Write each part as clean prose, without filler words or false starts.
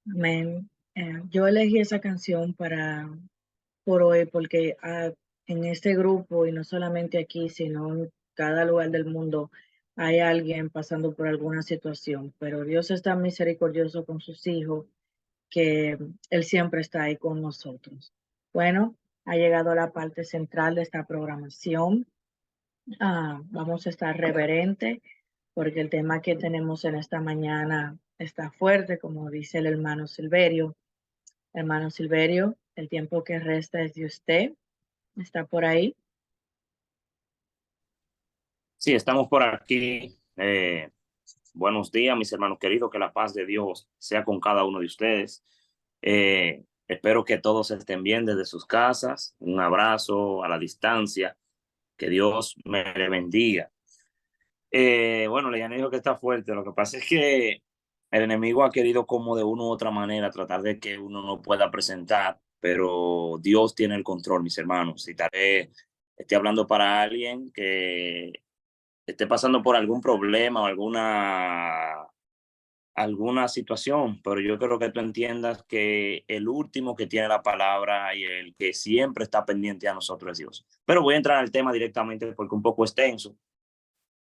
Amén. Yo elegí esa canción por hoy porque en este grupo, y no solamente aquí, sino en cada lugar del mundo, hay alguien pasando por alguna situación, pero Dios es tan misericordioso con sus hijos que Él siempre está ahí con nosotros. Bueno, ha llegado la parte central de esta programación. Vamos a estar reverente porque el tema que tenemos en esta mañana está fuerte, como dice el hermano Silverio. Hermano Silverio, el tiempo que resta es de usted. ¿Está por ahí? Sí, estamos por aquí. Buenos días, mis hermanos queridos. Que la paz de Dios sea con cada uno de ustedes. Espero que todos estén bien desde sus casas. Un abrazo a la distancia. Que Dios me le bendiga. Bueno, le dijo que está fuerte. Lo que pasa es que el enemigo ha querido como de una u otra manera tratar de que uno no pueda presentar, pero Dios tiene el control, mis hermanos. Y tal vez esté hablando para alguien que esté pasando por algún problema o alguna situación, pero yo creo que tú entiendas que el último que tiene la palabra y el que siempre está pendiente a nosotros es Dios. Pero voy a entrar al tema directamente porque un poco extenso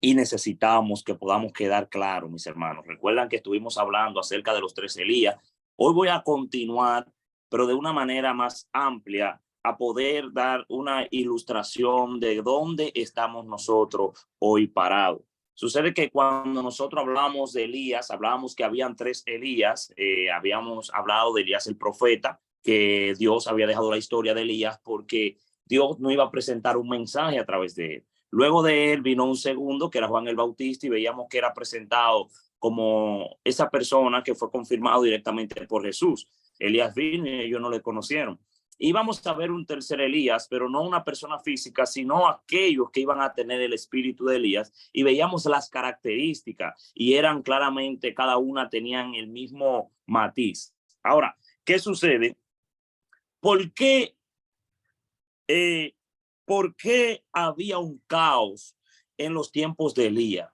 y necesitamos que podamos quedar claros, mis hermanos. Recuerdan que estuvimos hablando acerca de los tres Elías. Hoy voy a continuar, pero de una manera más amplia, a poder dar una ilustración de dónde estamos nosotros hoy parados. Sucede que cuando nosotros hablamos de Elías, hablábamos que habían tres Elías, habíamos hablado de Elías el profeta, que Dios había dejado la historia de Elías porque Dios no iba a presentar un mensaje a través de él. Luego de él vino un segundo, que era Juan el Bautista, y veíamos que era presentado como esa persona que fue confirmado directamente por Jesús. Elías vino y ellos no le conocieron. Íbamos a ver un tercer Elías, pero no una persona física, sino aquellos que iban a tener el espíritu de Elías, y veíamos las características y eran claramente, cada una tenían el mismo matiz. Ahora, ¿qué sucede? ¿Por qué eh, ¿por qué había un caos en los tiempos de Elías?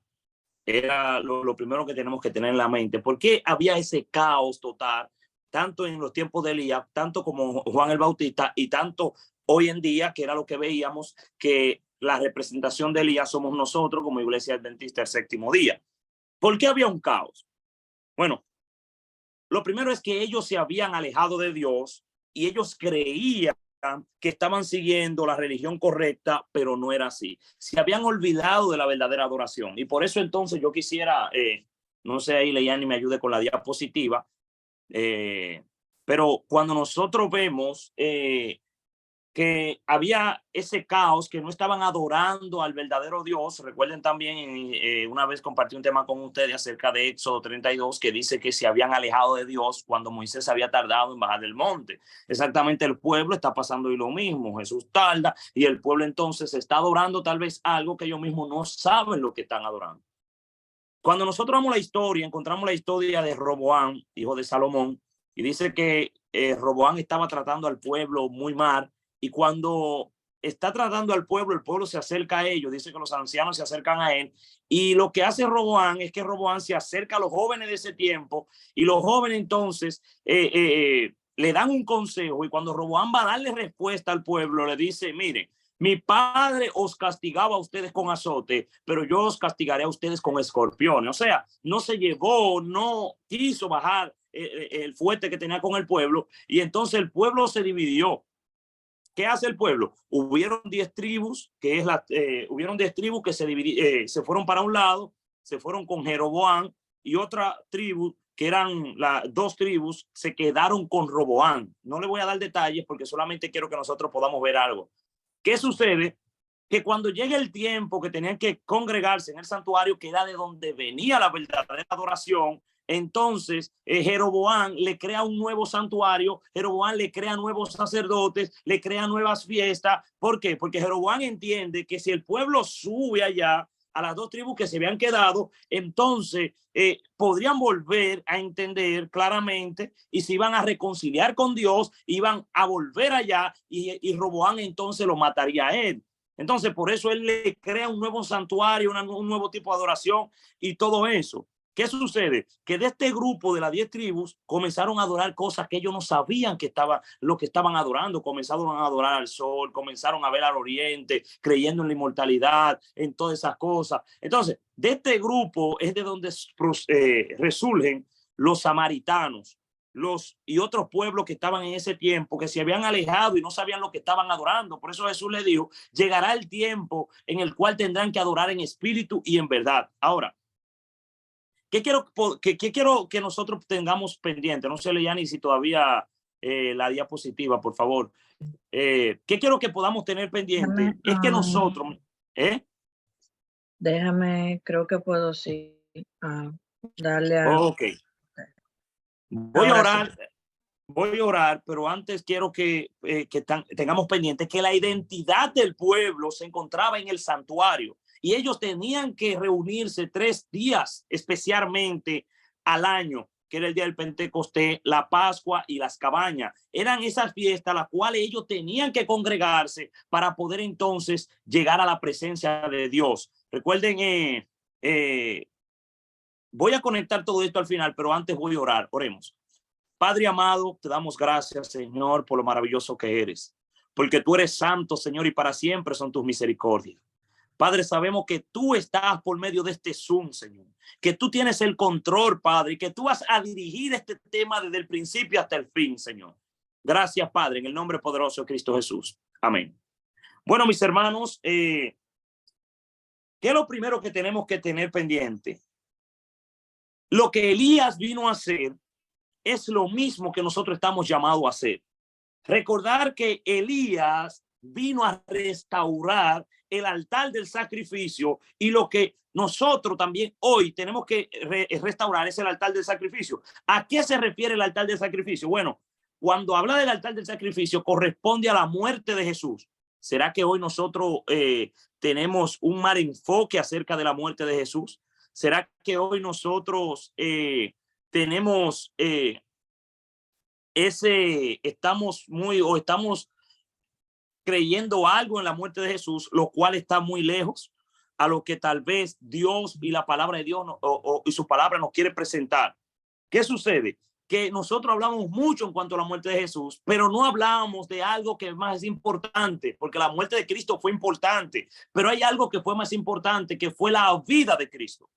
Era lo primero que tenemos que tener en la mente. ¿Por qué había ese caos total, tanto en los tiempos de Elías, tanto como Juan el Bautista y tanto hoy en día, que era lo que veíamos, que la representación de Elías somos nosotros como Iglesia Adventista del Séptimo Día? ¿Por qué había un caos? Bueno, lo primero es que ellos se habían alejado de Dios y ellos creían que estaban siguiendo la religión correcta, pero no era así. Se habían olvidado de la verdadera adoración. Y por eso entonces yo quisiera, no sé, ahí Leyani me ayude con la diapositiva, eh, pero cuando nosotros vemos que había ese caos, que no estaban adorando al verdadero Dios. Recuerden también, una vez compartí un tema con ustedes acerca de Éxodo 32, que dice que se habían alejado de Dios cuando Moisés había tardado en bajar del monte. Exactamente, el pueblo está pasando y lo mismo. Jesús tarda y el pueblo entonces está adorando tal vez algo que ellos mismos no saben lo que están adorando. Cuando nosotros vamos la historia, encontramos la historia de Roboán, hijo de Salomón, y dice que Roboán estaba tratando al pueblo muy mal, y cuando está tratando al pueblo, el pueblo se acerca a ellos, dice que los ancianos se acercan a él, y lo que hace Roboán es que Roboán se acerca a los jóvenes de ese tiempo, y los jóvenes entonces le dan un consejo, y cuando Roboán va a darle respuesta al pueblo, le dice, miren, mi padre os castigaba a ustedes con azote, pero yo os castigaré a ustedes con escorpiones. O sea, no se llegó, no quiso bajar el fuerte que tenía con el pueblo, y entonces el pueblo se dividió. ¿Qué hace el pueblo? Hubieron 10 tribus, hubieron 10 tribus que se fueron para un lado, se fueron con Jeroboam, y otra tribu, que eran las dos tribus, se quedaron con Roboam. No le voy a dar detalles porque solamente quiero que nosotros podamos ver algo. ¿Qué sucede? Que cuando llega el tiempo que tenían que congregarse en el santuario, que era de donde venía la verdadera adoración, entonces Jeroboam le crea un nuevo santuario, Jeroboam le crea nuevos sacerdotes, le crea nuevas fiestas. ¿Por qué? Porque Jeroboam entiende que si el pueblo sube allá a las dos tribus que se habían quedado, entonces podrían volver a entender claramente y se iban a reconciliar con Dios, iban a volver allá, y Roboán entonces lo mataría a él. Entonces, por eso él le crea un nuevo santuario, un nuevo tipo de adoración y todo eso. ¿Qué sucede? Que de este grupo de las 10 tribus comenzaron a adorar cosas que ellos no sabían que estaban, lo que estaban adorando. Comenzaron a adorar al sol, comenzaron a ver al oriente, creyendo en la inmortalidad, en todas esas cosas. Entonces, de este grupo es de donde resurgen los samaritanos, y otros pueblos que estaban en ese tiempo, que se habían alejado y no sabían lo que estaban adorando. Por eso Jesús le dijo, llegará el tiempo en el cual tendrán que adorar en espíritu y en verdad. Ahora, ¿qué quiero que nosotros tengamos pendiente? No sé, Leyani, si todavía la diapositiva, por favor. ¿Qué quiero que podamos tener pendiente? Es que nosotros... Déjame, creo que puedo sí darle a... Ok. Voy a orar. Sí. Voy a orar, pero antes quiero que tengamos pendiente que la identidad del pueblo se encontraba en el santuario y ellos tenían que reunirse 3 días especialmente al año, que era el día del Pentecostés, la Pascua y las cabañas. Eran esas fiestas las cuales ellos tenían que congregarse para poder entonces llegar a la presencia de Dios. Recuerden, voy a conectar todo esto al final, pero antes voy a orar. Oremos. Padre amado, te damos gracias, Señor, por lo maravilloso que eres, porque tú eres santo, Señor, y para siempre son tus misericordias. Padre, sabemos que tú estás por medio de este Zoom, Señor, que tú tienes el control, Padre, y que tú vas a dirigir este tema desde el principio hasta el fin, Señor. Gracias, Padre, en el nombre poderoso de Cristo Jesús. Amén. Bueno, mis hermanos, ¿qué es lo primero que tenemos que tener pendiente? Lo que Elías vino a hacer es lo mismo que nosotros estamos llamados a hacer. Recordar que Elías vino a restaurar el altar del sacrificio y lo que nosotros también hoy tenemos que restaurar es el altar del sacrificio. ¿A qué se refiere el altar del sacrificio? Bueno, cuando habla del altar del sacrificio corresponde a la muerte de Jesús. ¿Será que hoy nosotros tenemos un mal enfoque acerca de la muerte de Jesús? ¿Será que hoy nosotros tenemos estamos creyendo algo en la muerte de Jesús, lo cual está muy lejos a lo que tal vez Dios y la palabra de Dios y su palabra nos quiere presentar? ¿Qué sucede? Que nosotros hablamos mucho en cuanto a la muerte de Jesús, pero no hablamos de algo que más es importante, porque la muerte de Cristo fue importante, pero hay algo que fue más importante, que fue la vida de Cristo.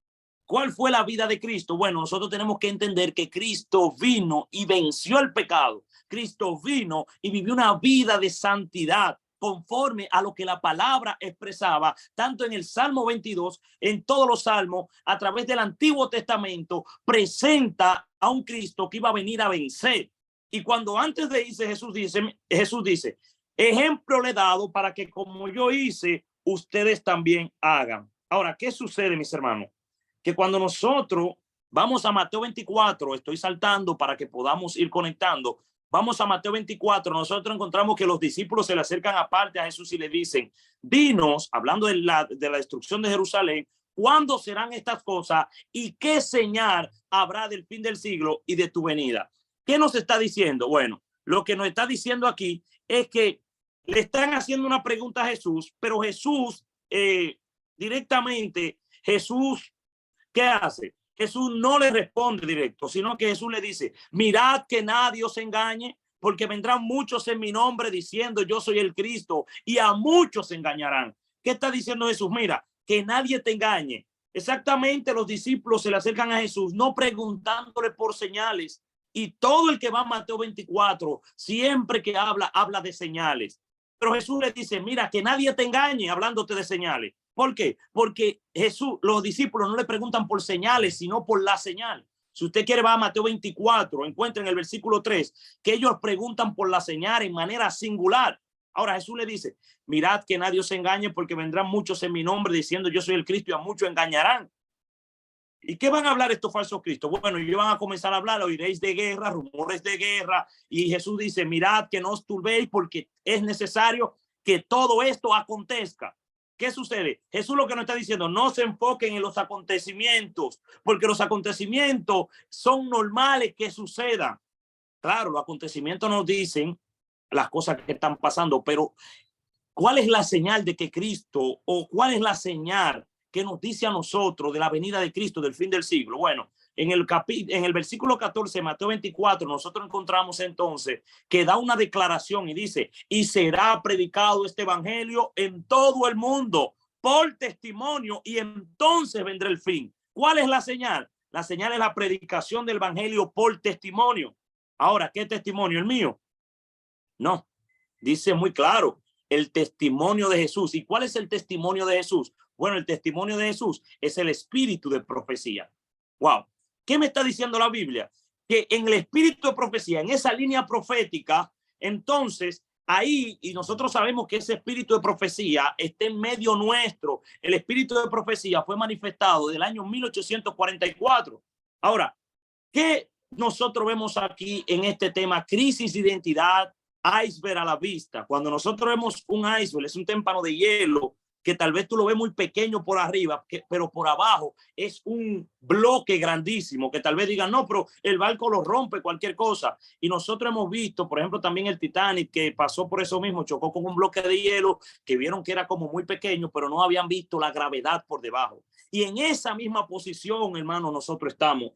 ¿Cuál fue la vida de Cristo? Bueno, nosotros tenemos que entender que Cristo vino y venció el pecado. Cristo vino y vivió una vida de santidad conforme a lo que la palabra expresaba, tanto en el Salmo 22, en todos los salmos, a través del Antiguo Testamento, presenta a un Cristo que iba a venir a vencer. Y cuando antes de irse Jesús dice, ejemplo le he dado para que como yo hice, ustedes también hagan. Ahora, ¿qué sucede, mis hermanos? Que cuando nosotros vamos a Mateo 24, estoy saltando para que podamos ir conectando, vamos a Mateo 24, nosotros encontramos que los discípulos se le acercan aparte a Jesús y le dicen, dinos, hablando de la destrucción de Jerusalén, ¿cuándo serán estas cosas y qué señal habrá del fin del siglo y de tu venida? ¿Qué nos está diciendo? Bueno, lo que nos está diciendo aquí es que le están haciendo una pregunta a Jesús, pero Jesús directamente, Jesús, ¿qué hace? Jesús no le responde directo, sino que Jesús le dice, mirad que nadie os engañe, porque vendrán muchos en mi nombre diciendo yo soy el Cristo y a muchos se engañarán. ¿Qué está diciendo Jesús? Mira, que nadie te engañe. Exactamente, los discípulos se le acercan a Jesús, no preguntándole por señales. Y todo el que va a Mateo 24, siempre que habla de señales. Pero Jesús le dice, mira, que nadie te engañe hablándote de señales. ¿Por qué? Porque Jesús, los discípulos no le preguntan por señales, sino por la señal. Si usted quiere, va a Mateo 24, encuentra en el versículo 3, que ellos preguntan por la señal en manera singular. Ahora Jesús le dice, mirad que nadie os engañe, porque vendrán muchos en mi nombre diciendo yo soy el Cristo y a muchos engañarán. ¿Y qué van a hablar estos falsos cristos? Bueno, ellos van a comenzar a hablar, oiréis de guerra, rumores de guerra. Y Jesús dice, mirad que no os turbéis porque es necesario que todo esto acontezca. ¿Qué sucede? Jesús lo que nos está diciendo, no se enfoquen en los acontecimientos, porque los acontecimientos son normales que sucedan. Claro, los acontecimientos nos dicen las cosas que están pasando, pero ¿cuál es la señal de que Cristo, o cuál es la señal que nos dice a nosotros de la venida de Cristo, del fin del siglo? Bueno, en el versículo 14 de Mateo 24, nosotros encontramos entonces que da una declaración y dice, y será predicado este evangelio en todo el mundo por testimonio, y entonces vendrá el fin. ¿Cuál es la señal? La señal es la predicación del evangelio por testimonio. Ahora, ¿qué testimonio? ¿El mío? No, dice muy claro, el testimonio de Jesús. ¿Y cuál es el testimonio de Jesús? Bueno, el testimonio de Jesús es el espíritu de profecía. Wow. ¿Qué me está diciendo la Biblia? Que en el espíritu de profecía, en esa línea profética, entonces ahí, y nosotros sabemos que ese espíritu de profecía está en medio nuestro. El espíritu de profecía fue manifestado del año 1844. Ahora, ¿qué nosotros vemos aquí en este tema? Crisis de identidad, iceberg a la vista. Cuando nosotros vemos un iceberg, es un témpano de hielo que tal vez tú lo ves muy pequeño por arriba, pero por abajo es un bloque grandísimo que tal vez digan, no, pero el barco lo rompe cualquier cosa. Y nosotros hemos visto, por ejemplo, también el Titanic, que pasó por eso mismo, chocó con un bloque de hielo que vieron que era como muy pequeño, pero no habían visto la gravedad por debajo. Y en esa misma posición, hermano, nosotros estamos.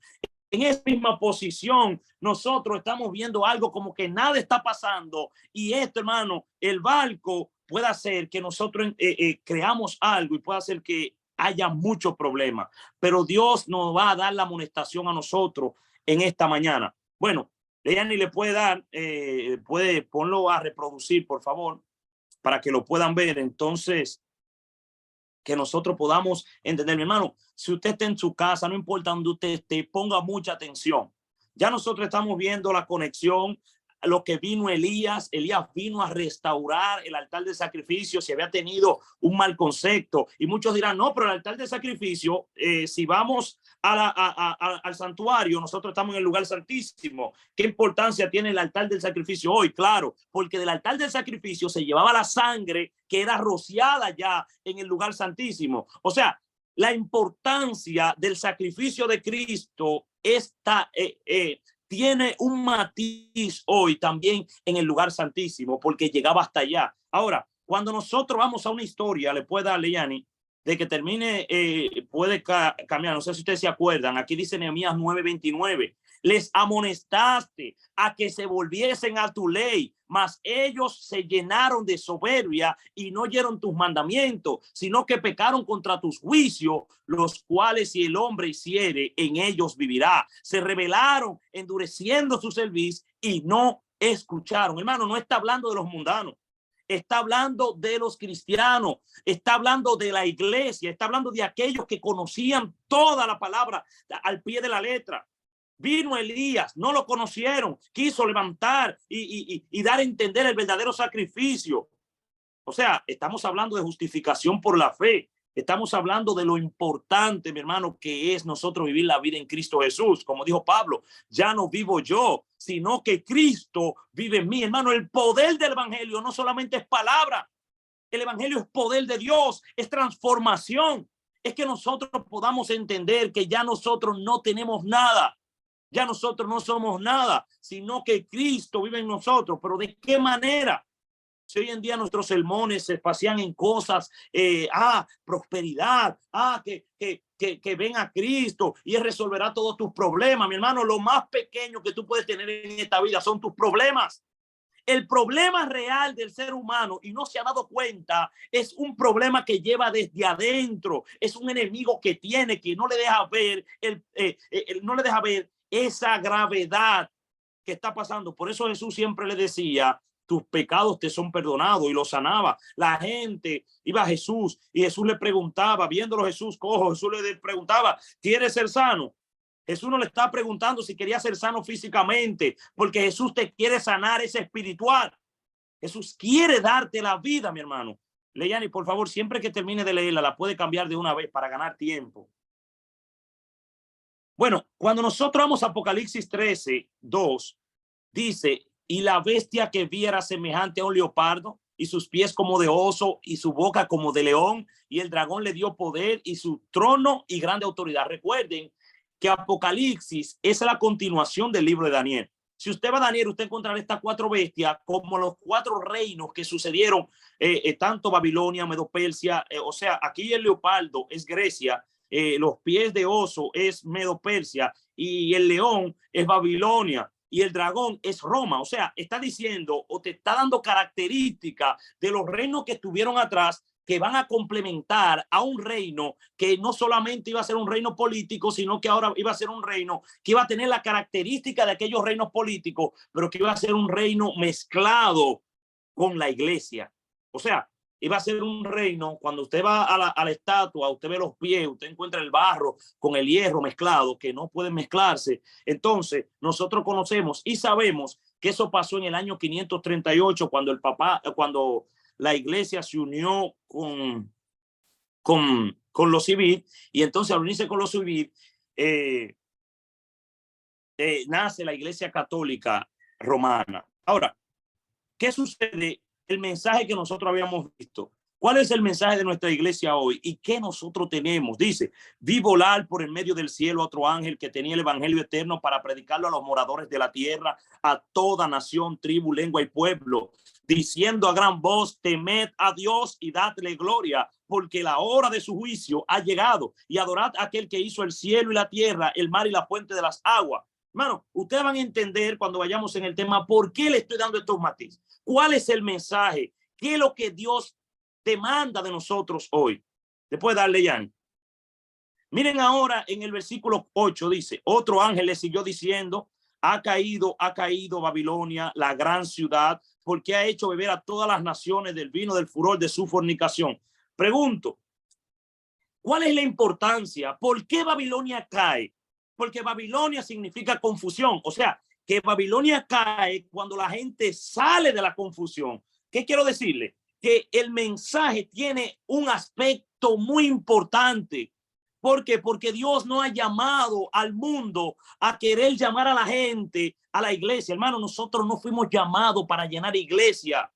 En esa misma posición, nosotros estamos viendo algo como que nada está pasando. Y esto, hermano, el barco puede hacer que nosotros creamos algo y puede hacer que haya muchos problemas. Pero Dios nos va a dar la amonestación a nosotros en esta mañana. Bueno, Leani le puede dar, puede ponlo a reproducir, por favor, para que lo puedan ver. Entonces, que nosotros podamos entender, mi hermano, si usted está en su casa, no importa donde usted esté, ponga mucha atención. Ya nosotros estamos viendo la conexión, lo que vino Elías vino a restaurar el altar de sacrificio, si había tenido un mal concepto. Y muchos dirán, no, pero el altar de sacrificio, si vamos al santuario, nosotros estamos en el lugar santísimo. ¿Qué importancia tiene el altar del sacrificio hoy? Claro, porque del altar del sacrificio se llevaba la sangre que era rociada ya en el lugar santísimo. O sea, la importancia del sacrificio de Cristo tiene un matiz hoy también en el lugar santísimo, porque llegaba hasta allá. Ahora, cuando nosotros vamos a una historia, le puede darle, Yani, de que termine, puede cambiar. No sé si ustedes se acuerdan. Aquí dice Nehemías 9:29. Les amonestaste a que se volviesen a tu ley, mas ellos se llenaron de soberbia y no oyeron tus mandamientos, sino que pecaron contra tus juicios, los cuales si el hombre hiciere, en ellos vivirá. Se rebelaron, endureciendo su cerviz y no escucharon. Hermano, no está hablando de los mundanos. Está hablando de los cristianos, está hablando de la iglesia, está hablando de aquellos que conocían toda la palabra al pie de la letra. Vino Elías, no lo conocieron, quiso levantar y dar a entender el verdadero sacrificio. O sea, estamos hablando de justificación por la fe. Estamos hablando de lo importante, mi hermano, que es nosotros vivir la vida en Cristo Jesús. Como dijo Pablo, ya no vivo yo, sino que Cristo vive en mí. Hermano, el poder del evangelio no solamente es palabra. El evangelio es poder de Dios, es transformación. Es que nosotros podamos entender que ya nosotros no tenemos nada. Ya nosotros no somos nada, sino que Cristo vive en nosotros. ¿Pero de qué manera? Si hoy en día nuestros sermones se pasean en cosas, prosperidad, que ven a Cristo y Él resolverá todos tus problemas. Mi hermano, lo más pequeño que tú puedes tener en esta vida son tus problemas. El problema real del ser humano, y no se ha dado cuenta, es un problema que lleva desde adentro. Es un enemigo que tiene, que no le deja ver, no le deja ver esa gravedad que está pasando. Por eso Jesús siempre le decía, tus pecados te son perdonados, y lo sanaba. La gente iba a Jesús y Jesús le preguntaba, viéndolo Jesús cojo, Jesús le preguntaba, ¿quieres ser sano? Jesús no le está preguntando si quería ser sano físicamente, porque Jesús te quiere sanar, es espiritual. Jesús quiere darte la vida, mi hermano. Leyani, por favor, siempre que termine de leerla, la puede cambiar de una vez para ganar tiempo. Bueno, cuando nosotros vamos a Apocalipsis 13:2, dice, y la bestia que vi era semejante a un leopardo, y sus pies como de oso, y su boca como de león, y el dragón le dio poder, y su trono y grande autoridad. Recuerden que Apocalipsis es la continuación del libro de Daniel. Si usted va a Daniel, usted encontrará estas 4 bestias como los 4 reinos que sucedieron, tanto Babilonia, Medo-Persia, o sea, aquí el leopardo es Grecia, los pies de oso es Medo-Persia y el león es Babilonia y el dragón es Roma. O sea, está diciendo o te está dando características de los reinos que estuvieron atrás, que van a complementar a un reino que no solamente iba a ser un reino político, sino que ahora iba a ser un reino que iba a tener la característica de aquellos reinos políticos, pero que iba a ser un reino mezclado con la iglesia. O sea, iba a ser un reino, cuando usted va a la estatua, usted ve los pies, usted encuentra el barro con el hierro mezclado, que no pueden mezclarse. Entonces, nosotros conocemos y sabemos que eso pasó en el año 538, cuando la iglesia se unió con los civiles, y entonces al unirse con los civiles, nace la iglesia católica romana. Ahora, ¿qué sucede? El mensaje que nosotros habíamos visto. ¿Cuál es el mensaje de nuestra iglesia hoy? ¿Y qué nosotros tenemos? Dice, vi volar por el medio del cielo a otro ángel que tenía el evangelio eterno para predicarlo a los moradores de la tierra, a toda nación, tribu, lengua y pueblo, diciendo a gran voz, temed a Dios y dadle gloria, porque la hora de su juicio ha llegado, y adorad a aquel que hizo el cielo y la tierra, el mar y la fuente de las aguas. Hermano, ustedes van a entender cuando vayamos en el tema por qué le estoy dando estos matices. ¿Cuál es el mensaje? ¿Qué es lo que Dios demanda de nosotros hoy? Después darle ya. Miren ahora en el versículo 8 dice, otro ángel le siguió diciendo, ha caído Babilonia, la gran ciudad, porque ha hecho beber a todas las naciones del vino del furor de su fornicación. Pregunto, ¿cuál es la importancia? ¿Por qué Babilonia cae? Porque Babilonia significa confusión. O sea, que Babilonia cae cuando la gente sale de la confusión. ¿Qué quiero decirle? Que el mensaje tiene un aspecto muy importante. ¿Por qué? Porque Dios no ha llamado al mundo a querer llamar a la gente a la iglesia. Hermano, nosotros no fuimos llamados para llenar iglesia.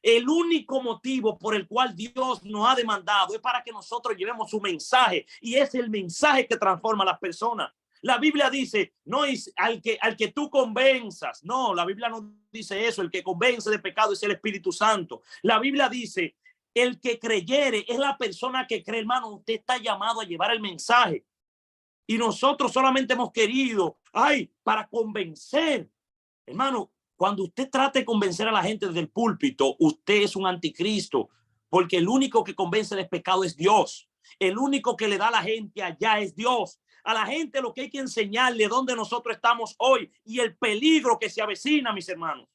El único motivo por el cual Dios nos ha demandado es para que nosotros llevemos su mensaje, y es el mensaje que transforma a las personas. La Biblia dice, no es al que tú convenzas. No, la Biblia no dice eso. El que convence de pecado es el Espíritu Santo. La Biblia dice, el que creyere es la persona que cree. Hermano, usted está llamado a llevar el mensaje. Y nosotros solamente hemos querido, para convencer. Hermano, cuando usted trate de convencer a la gente desde el púlpito, usted es un anticristo, porque el único que convence del pecado es Dios. El único que le da a la gente allá es Dios. A la gente lo que hay que enseñarle dónde nosotros estamos hoy y el peligro que se avecina, mis hermanos.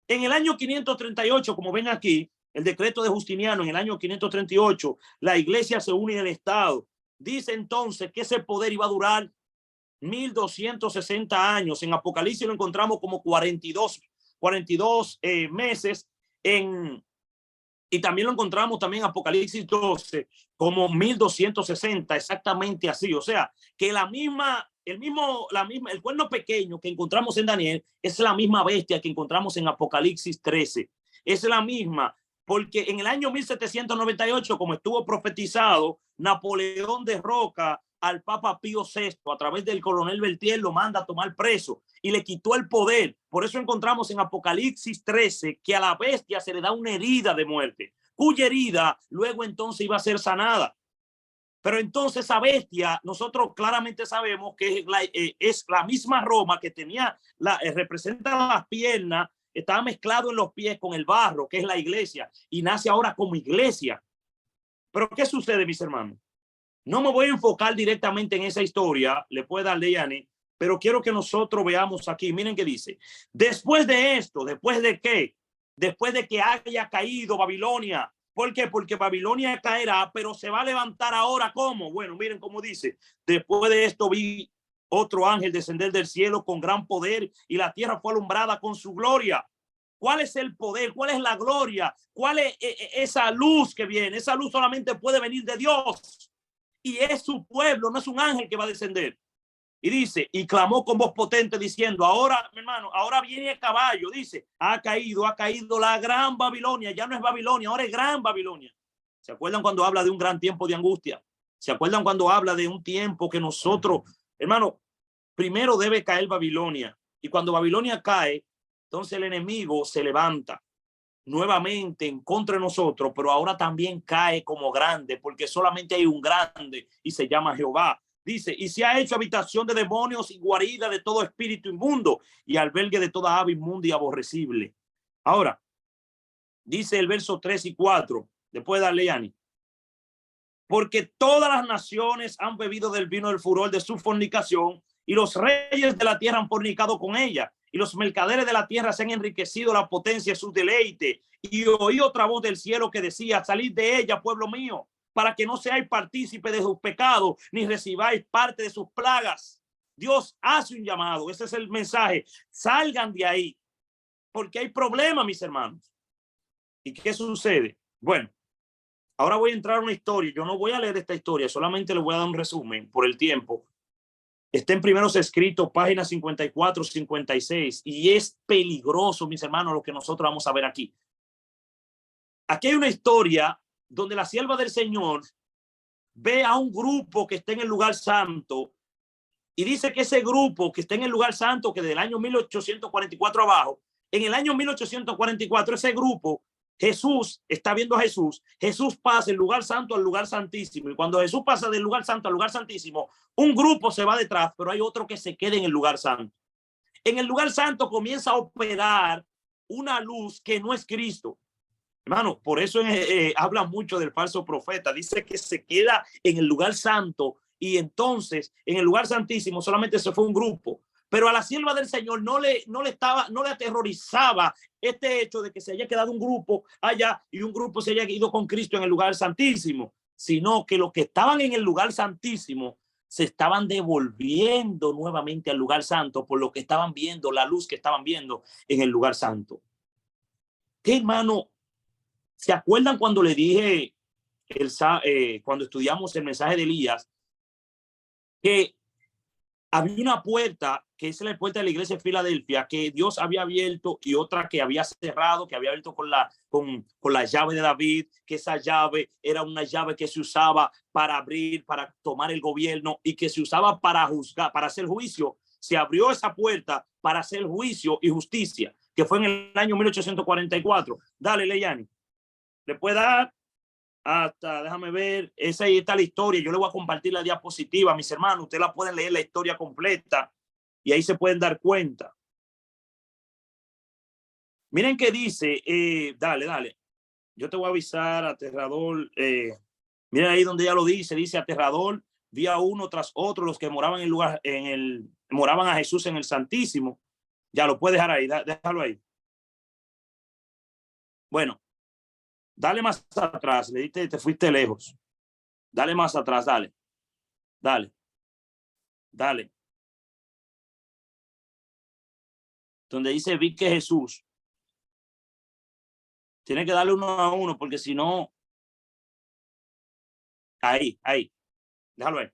En el año 538, como ven aquí, el decreto de Justiniano, en el año 538, la iglesia se une al Estado. Dice entonces que ese poder iba a durar 1260 años. En Apocalipsis lo encontramos como 42 meses y también lo encontramos también en Apocalipsis 12 como 1260, exactamente así. O sea, que el cuerno pequeño que encontramos en Daniel es la misma bestia que encontramos en Apocalipsis 13. Es la misma, porque en el año 1798, como estuvo profetizado, Napoleón derroca al Papa Pío VI a través del coronel Berthier, lo manda a tomar preso y le quitó el poder. Por eso encontramos en Apocalipsis 13 que a la bestia se le da una herida de muerte, cuya herida luego entonces iba a ser sanada. Pero entonces esa bestia, nosotros claramente sabemos que es la misma Roma que tenía, representa las piernas, estaba mezclado en los pies con el barro, que es la iglesia, y nace ahora como iglesia. Pero ¿qué sucede, mis hermanos? No me voy a enfocar directamente en esa historia, le puede dar Leyani, pero quiero que nosotros veamos aquí. Miren qué dice. Después de esto, ¿después de qué? Después de que haya caído Babilonia. ¿Por qué? Porque Babilonia caerá, pero se va a levantar ahora. ¿Cómo? Bueno, miren cómo dice. Después de esto vi otro ángel descender del cielo con gran poder y la tierra fue alumbrada con su gloria. ¿Cuál es el poder? ¿Cuál es la gloria? ¿Cuál es esa luz que viene? Esa luz solamente puede venir de Dios. Y es su pueblo, no es un ángel que va a descender. Y dice, y clamó con voz potente diciendo, ahora, mi hermano, ahora viene el caballo. Dice, ha caído la gran Babilonia. Ya no es Babilonia, ahora es gran Babilonia. ¿Se acuerdan cuando habla de un gran tiempo de angustia? ¿Se acuerdan cuando habla de un tiempo que nosotros, hermano, primero debe caer Babilonia? Y cuando Babilonia cae, entonces el enemigo se levanta nuevamente en contra de nosotros, pero ahora también cae como grande, porque solamente hay un grande y se llama Jehová. Dice, y se ha hecho habitación de demonios y guarida de todo espíritu inmundo y albergue de toda ave inmunda y aborrecible. Ahora, dice el verso 3 y 4, después de darle, Yani, porque todas las naciones han bebido del vino del furor de su fornicación y los reyes de la tierra han fornicado con ella y los mercaderes de la tierra se han enriquecido la potencia de su deleite. Y oí otra voz del cielo que decía, salid de ella, pueblo mío, para que no seáis partícipe de sus pecados, ni recibáis parte de sus plagas. Dios hace un llamado, ese es el mensaje. Salgan de ahí, porque hay problemas, mis hermanos. ¿Y qué sucede? Bueno, ahora voy a entrar a una historia. Yo no voy a leer esta historia, solamente le voy a dar un resumen por el tiempo. Está en Primeros Escritos, páginas 54, 56, y es peligroso, mis hermanos, lo que nosotros vamos a ver aquí. Aquí hay una historia donde la sierva del Señor ve a un grupo que está en el lugar santo y dice que ese grupo que está en el lugar santo, que del año 1844 abajo, en el año 1844 ese grupo, Jesús está viendo a Jesús, Jesús pasa del lugar santo al lugar santísimo, y cuando Jesús pasa del lugar santo al lugar santísimo, un grupo se va detrás, pero hay otro que se queda en el lugar santo. En el lugar santo comienza a operar una luz que no es Cristo. Hermano, por eso habla mucho del falso profeta. Dice que se queda en el lugar santo y entonces en el lugar santísimo solamente se fue un grupo. Pero a la sierva del Señor no le aterrorizaba este hecho de que se haya quedado un grupo allá y un grupo se haya ido con Cristo en el lugar santísimo, sino que los que estaban en el lugar santísimo se estaban devolviendo nuevamente al lugar santo por lo que estaban viendo, la luz que estaban viendo en el lugar santo. ¿Qué, hermano? ¿Se acuerdan cuando le dije, cuando estudiamos el mensaje de Elías, que había una puerta, que es la puerta de la iglesia de Filadelfia, que Dios había abierto y otra que había cerrado, que había abierto con la llave de David, que esa llave era una llave que se usaba para abrir, para tomar el gobierno y que se usaba para juzgar, para hacer juicio? Se abrió esa puerta para hacer juicio y justicia, que fue en el año 1844. Dale, Leyani. Le puede dar hasta, déjame ver, esa ahí está la historia. Yo le voy a compartir la diapositiva, mis hermanos. Ustedes la pueden leer la historia completa y ahí se pueden dar cuenta. Miren qué dice, dale. Yo te voy a avisar, aterrador. Miren ahí donde ya lo dice aterrador. Vi a uno tras otro los que moraban en el lugar, moraban a Jesús en el Santísimo. Ya lo puedes dejar ahí, déjalo ahí. Bueno. Dale más atrás, le diste, te fuiste lejos. Dale más atrás, dale. Donde dice vi que Jesús. Tiene que darle uno a uno porque si no. Ahí. Déjalo ahí.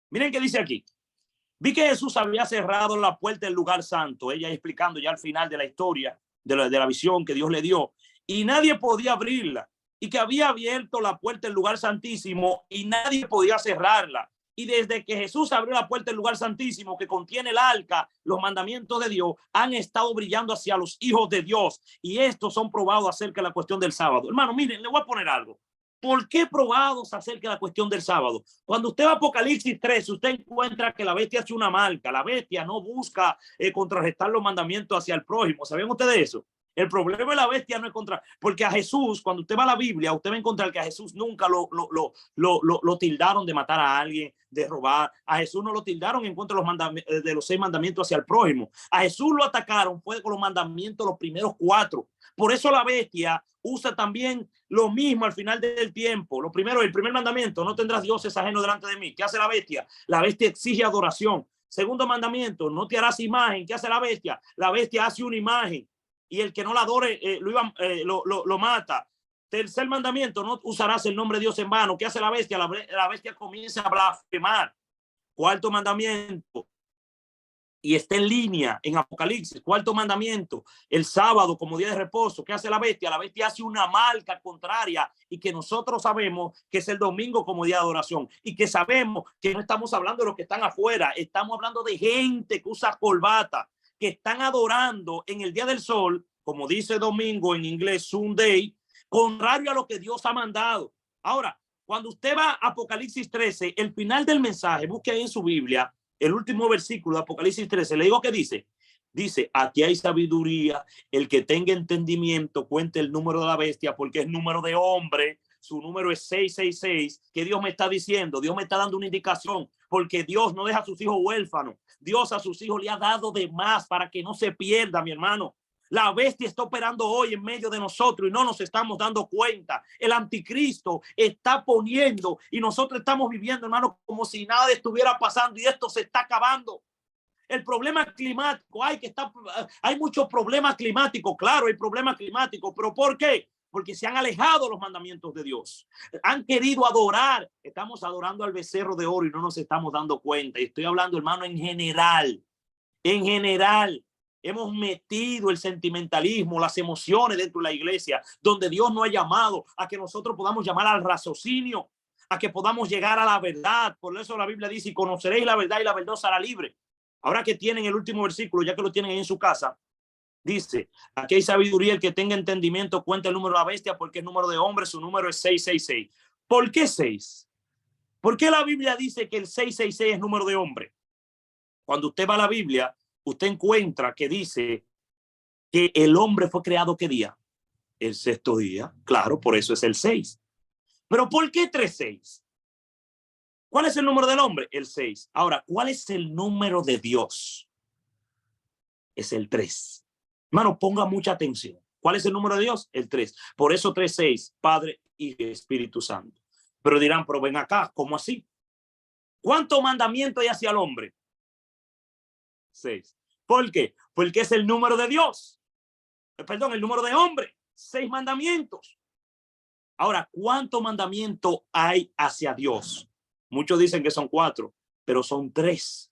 Miren qué dice aquí. Vi que Jesús había cerrado la puerta del lugar santo. Ella explicando ya al final de la historia, de la visión que Dios le dio. Y nadie podía abrirla. Y que había abierto la puerta del lugar santísimo y nadie podía cerrarla. Y desde que Jesús abrió la puerta del lugar santísimo que contiene el arca, los mandamientos de Dios han estado brillando hacia los hijos de Dios. Y estos son probados acerca de la cuestión del sábado. Hermano, miren, le voy a poner algo. ¿Por qué probados acerca de la cuestión del sábado? Cuando usted va a Apocalipsis 3, usted encuentra que la bestia hace una marca. La bestia no busca contrarrestar los mandamientos hacia el prójimo. ¿Saben ustedes eso? El problema de la bestia no es contra, porque a Jesús, cuando usted va a la Biblia, usted va a encontrar que a Jesús nunca lo tildaron de matar a alguien, de robar. A Jesús no lo tildaron en contra de los 6 mandamientos hacia el prójimo. A Jesús lo atacaron fue con los mandamientos, los primeros 4. Por eso la bestia usa también lo mismo al final del tiempo. Lo primero, el primer mandamiento, no tendrás dioses ajenos delante de mí. ¿Qué hace la bestia? La bestia exige adoración. Segundo mandamiento, no te harás imagen. ¿Qué hace la bestia? La bestia hace una imagen. Y el que no la adore lo mata. Tercer mandamiento, no usarás el nombre de Dios en vano. ¿Qué hace la bestia? La bestia comienza a blasfemar. Cuarto mandamiento, y está en línea en Apocalipsis. Cuarto mandamiento, el sábado como día de reposo. ¿Qué hace la bestia? La bestia hace una marca contraria y que nosotros sabemos que es el domingo como día de adoración y que sabemos que no estamos hablando de los que están afuera, estamos hablando de gente que usa corbata. que están adorando en el día del sol, como dice Domingo en inglés, Sunday, contrario a lo que Dios ha mandado. Ahora, cuando usted va a Apocalipsis 13, el final del mensaje, busque ahí en su Biblia, el último versículo de Apocalipsis 13, le digo que dice, aquí hay sabiduría, el que tenga entendimiento cuente el número de la bestia porque es número de hombre, su número es 666, que Dios me está diciendo, Dios me está dando una indicación, porque Dios no deja a sus hijos huérfanos, Dios a sus hijos le ha dado de más para que no se pierda, mi hermano. La bestia está operando hoy en medio de nosotros y no nos estamos dando cuenta. El anticristo está poniendo y nosotros estamos viviendo, hermano, como si nada estuviera pasando y esto se está acabando. El problema climático, hay muchos problemas climáticos, claro, hay problemas climáticos, pero ¿por qué? Porque se han alejado los mandamientos de Dios. Han querido adorar, estamos adorando al becerro de oro y no nos estamos dando cuenta. Y estoy hablando, hermano, en general. En general, hemos metido el sentimentalismo, las emociones dentro de la iglesia, donde Dios nos ha llamado a que nosotros podamos llamar al raciocinio, a que podamos llegar a la verdad. Por eso la Biblia dice, y conoceréis la verdad y la verdad os hará libre. Ahora que tienen el último versículo, ya que lo tienen en su casa, dice, aquí hay sabiduría, el que tenga entendimiento cuenta el número de la bestia porque es número de hombre, su número es 666. ¿Por qué 6? ¿Por qué la Biblia dice que el 666 es número de hombre? Cuando usted va a la Biblia, usted encuentra que dice que el hombre fue creado ¿qué día? El sexto día. Claro, por eso es el 6. Pero ¿por qué 36? ¿Cuál es el número del hombre? El 6. Ahora, ¿cuál es el número de Dios? Es el 3. Hermano, ponga mucha atención. ¿Cuál es el número de Dios? El 3. Por eso 3-6, Padre y Espíritu Santo. Pero dirán, pero ven acá, ¿cómo así? ¿Cuánto mandamiento hay hacia el hombre? 6. ¿Por qué? Porque es el número de Dios. Perdón, el número de hombre. 6 mandamientos. Ahora, ¿cuánto mandamiento hay hacia Dios? Muchos dicen que son 4, pero son 3.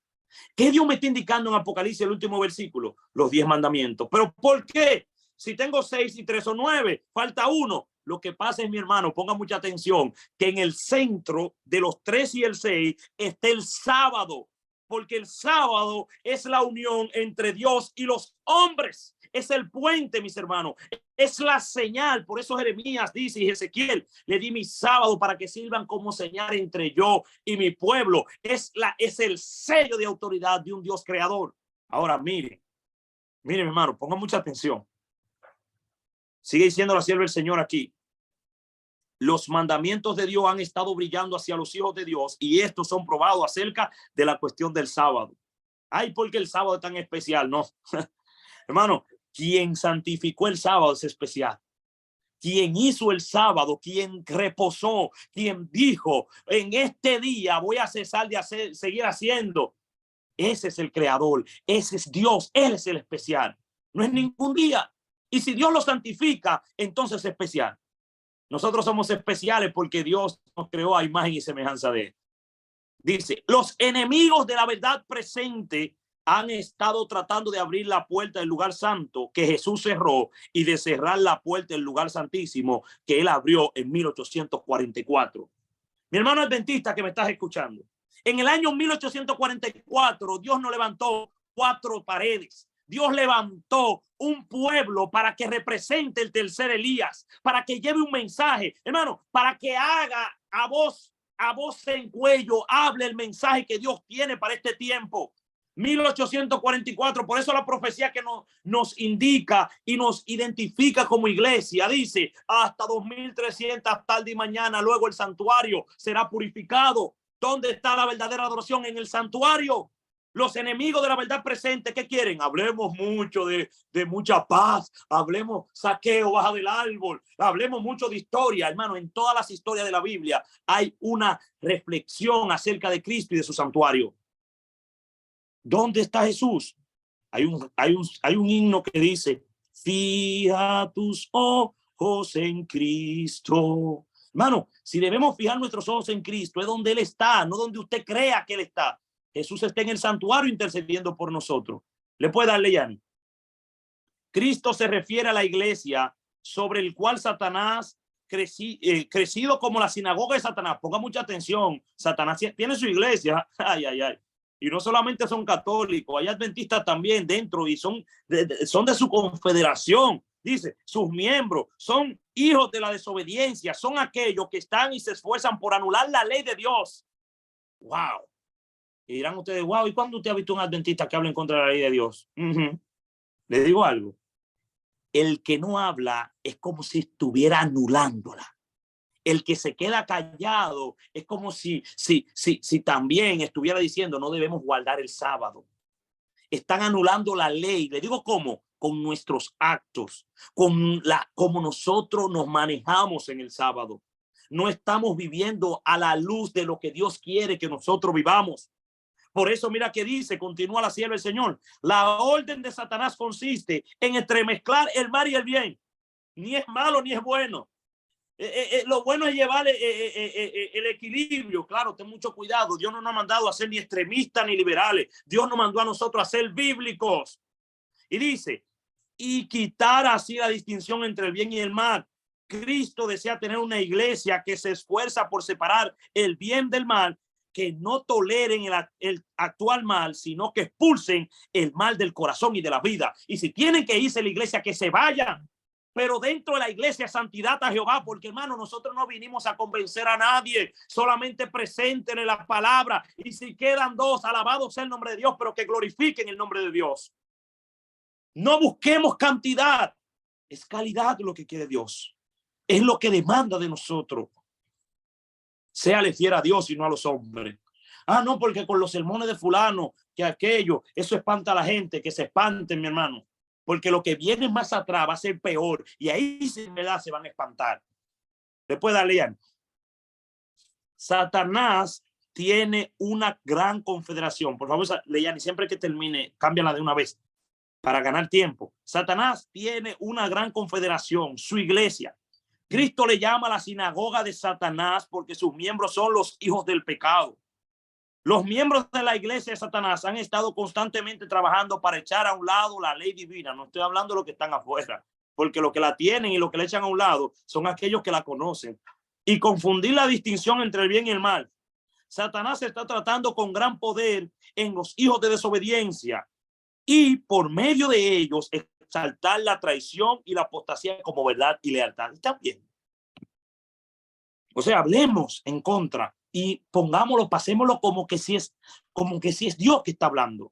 ¿Qué Dios me está indicando en Apocalipsis, el último versículo? Los 10 mandamientos. ¿Pero por qué? Si tengo 6 y 3 son 9, falta 1. Lo que pasa es, mi hermano, ponga mucha atención, que en el centro de los 3 y el 6 está el sábado, porque el sábado es la unión entre Dios y los hombres. Es el puente, mis hermanos. Es la señal. Por eso Jeremías dice y Ezequiel, le di mi sábado para que sirvan como señal entre yo y mi pueblo. Es el sello de autoridad de un Dios creador. Ahora, miren, mi hermano, pongan mucha atención. Sigue diciendo la sierva del Señor aquí. Los mandamientos de Dios han estado brillando hacia los hijos de Dios y estos son probados acerca de la cuestión del sábado. Ay, ¿por qué el sábado es tan especial? No, hermano, quien santificó el sábado es especial. Quien hizo el sábado, quien reposó, quien dijo, en este día voy a cesar de seguir haciendo. Ese es el creador, ese es Dios, Él es el especial. No es ningún día. Y si Dios lo santifica, entonces es especial. Nosotros somos especiales porque Dios nos creó a imagen y semejanza de Él. Dice, los enemigos de la verdad presente han estado tratando de abrir la puerta del lugar santo que Jesús cerró y de cerrar la puerta del lugar santísimo que Él abrió en 1844. Mi hermano adventista que me estás escuchando, en el año 1844 Dios nos levantó 4 paredes. Dios levantó un pueblo para que represente el tercer Elías, para que lleve un mensaje, hermano, para que haga a voz en cuello, hable el mensaje que Dios tiene para este tiempo. 1844, por eso la profecía que nos indica y nos identifica como iglesia, dice, hasta 2300 tarde y mañana, luego el santuario será purificado. ¿Dónde está la verdadera adoración? En el santuario. Los enemigos de la verdad presente, ¿qué quieren? Hablemos mucho de mucha paz, hablemos saqueo baja del árbol, hablemos mucho de historia. Hermano, en todas las historias de la Biblia hay una reflexión acerca de Cristo y de su santuario. ¿Dónde está Jesús? Hay un himno que dice, fija tus ojos en Cristo. Hermano, si debemos fijar nuestros ojos en Cristo, es donde Él está, no donde usted crea que Él está. Jesús está en el santuario intercediendo por nosotros. ¿Le puede darle ya? Cristo se refiere a la iglesia sobre el cual Satanás crecido como la sinagoga de Satanás. Ponga mucha atención. Satanás tiene su iglesia. Ay, ay, ay. Y no solamente son católicos, hay adventistas también dentro y son de su confederación. Dice, sus miembros son hijos de la desobediencia, son aquellos que están y se esfuerzan por anular la ley de Dios. ¡Wow! Y dirán ustedes, wow, ¿y cuándo usted ha visto un adventista que habla en contra de la ley de Dios? Le digo algo. El que no habla es como si estuviera anulándola. El que se queda callado es como si también estuviera diciendo no debemos guardar el sábado. Están anulando la ley. Le digo cómo, con nuestros actos, como nosotros nos manejamos en el sábado. No estamos viviendo a la luz de lo que Dios quiere que nosotros vivamos. Por eso mira que dice, continúa la sierva del Señor, la orden de Satanás consiste en entremezclar el mal y el bien. Ni es malo ni es bueno. Lo bueno es llevar el equilibrio. Claro, ten mucho cuidado. Dios no nos ha mandado a ser ni extremistas ni liberales. Dios nos mandó a nosotros a ser bíblicos. Y dice, y quitar así la distinción entre el bien y el mal. Cristo desea tener una iglesia que se esfuerza por separar el bien del mal, que no toleren el actual mal, sino que expulsen el mal del corazón y de la vida. Y si tienen que irse a la iglesia, que se vayan. Pero dentro de la iglesia, santidad a Jehová, porque hermano, nosotros no vinimos a convencer a nadie, solamente presenten la palabra. Y si quedan dos, alabado sea el nombre de Dios, pero que glorifiquen el nombre de Dios. No busquemos cantidad, es calidad lo que quiere Dios. Es lo que demanda de nosotros. Séale fiel a Dios y no a los hombres. Ah, no, porque con los sermones de fulano, que aquello, eso espanta a la gente, que se espanten, mi hermano. Porque lo que viene más atrás va a ser peor. Y ahí en verdad se van a espantar. Después de leer. Satanás tiene una gran confederación. Por favor, lean y siempre que termine, cámbiala de una vez para ganar tiempo. Satanás tiene una gran confederación, su iglesia. Cristo le llama a la sinagoga de Satanás porque sus miembros son los hijos del pecado. Los miembros de la iglesia de Satanás han estado constantemente trabajando para echar a un lado la ley divina. No estoy hablando de los que están afuera, porque los que la tienen y los que le echan a un lado son aquellos que la conocen. Y confundir la distinción entre el bien y el mal. Satanás está tratando con gran poder en los hijos de desobediencia y por medio de ellos exaltar la traición y la apostasía como verdad y lealtad. ¿Está bien? O sea, hablemos en contra y pongámoslo, pasémoslo como que si es Dios que está hablando.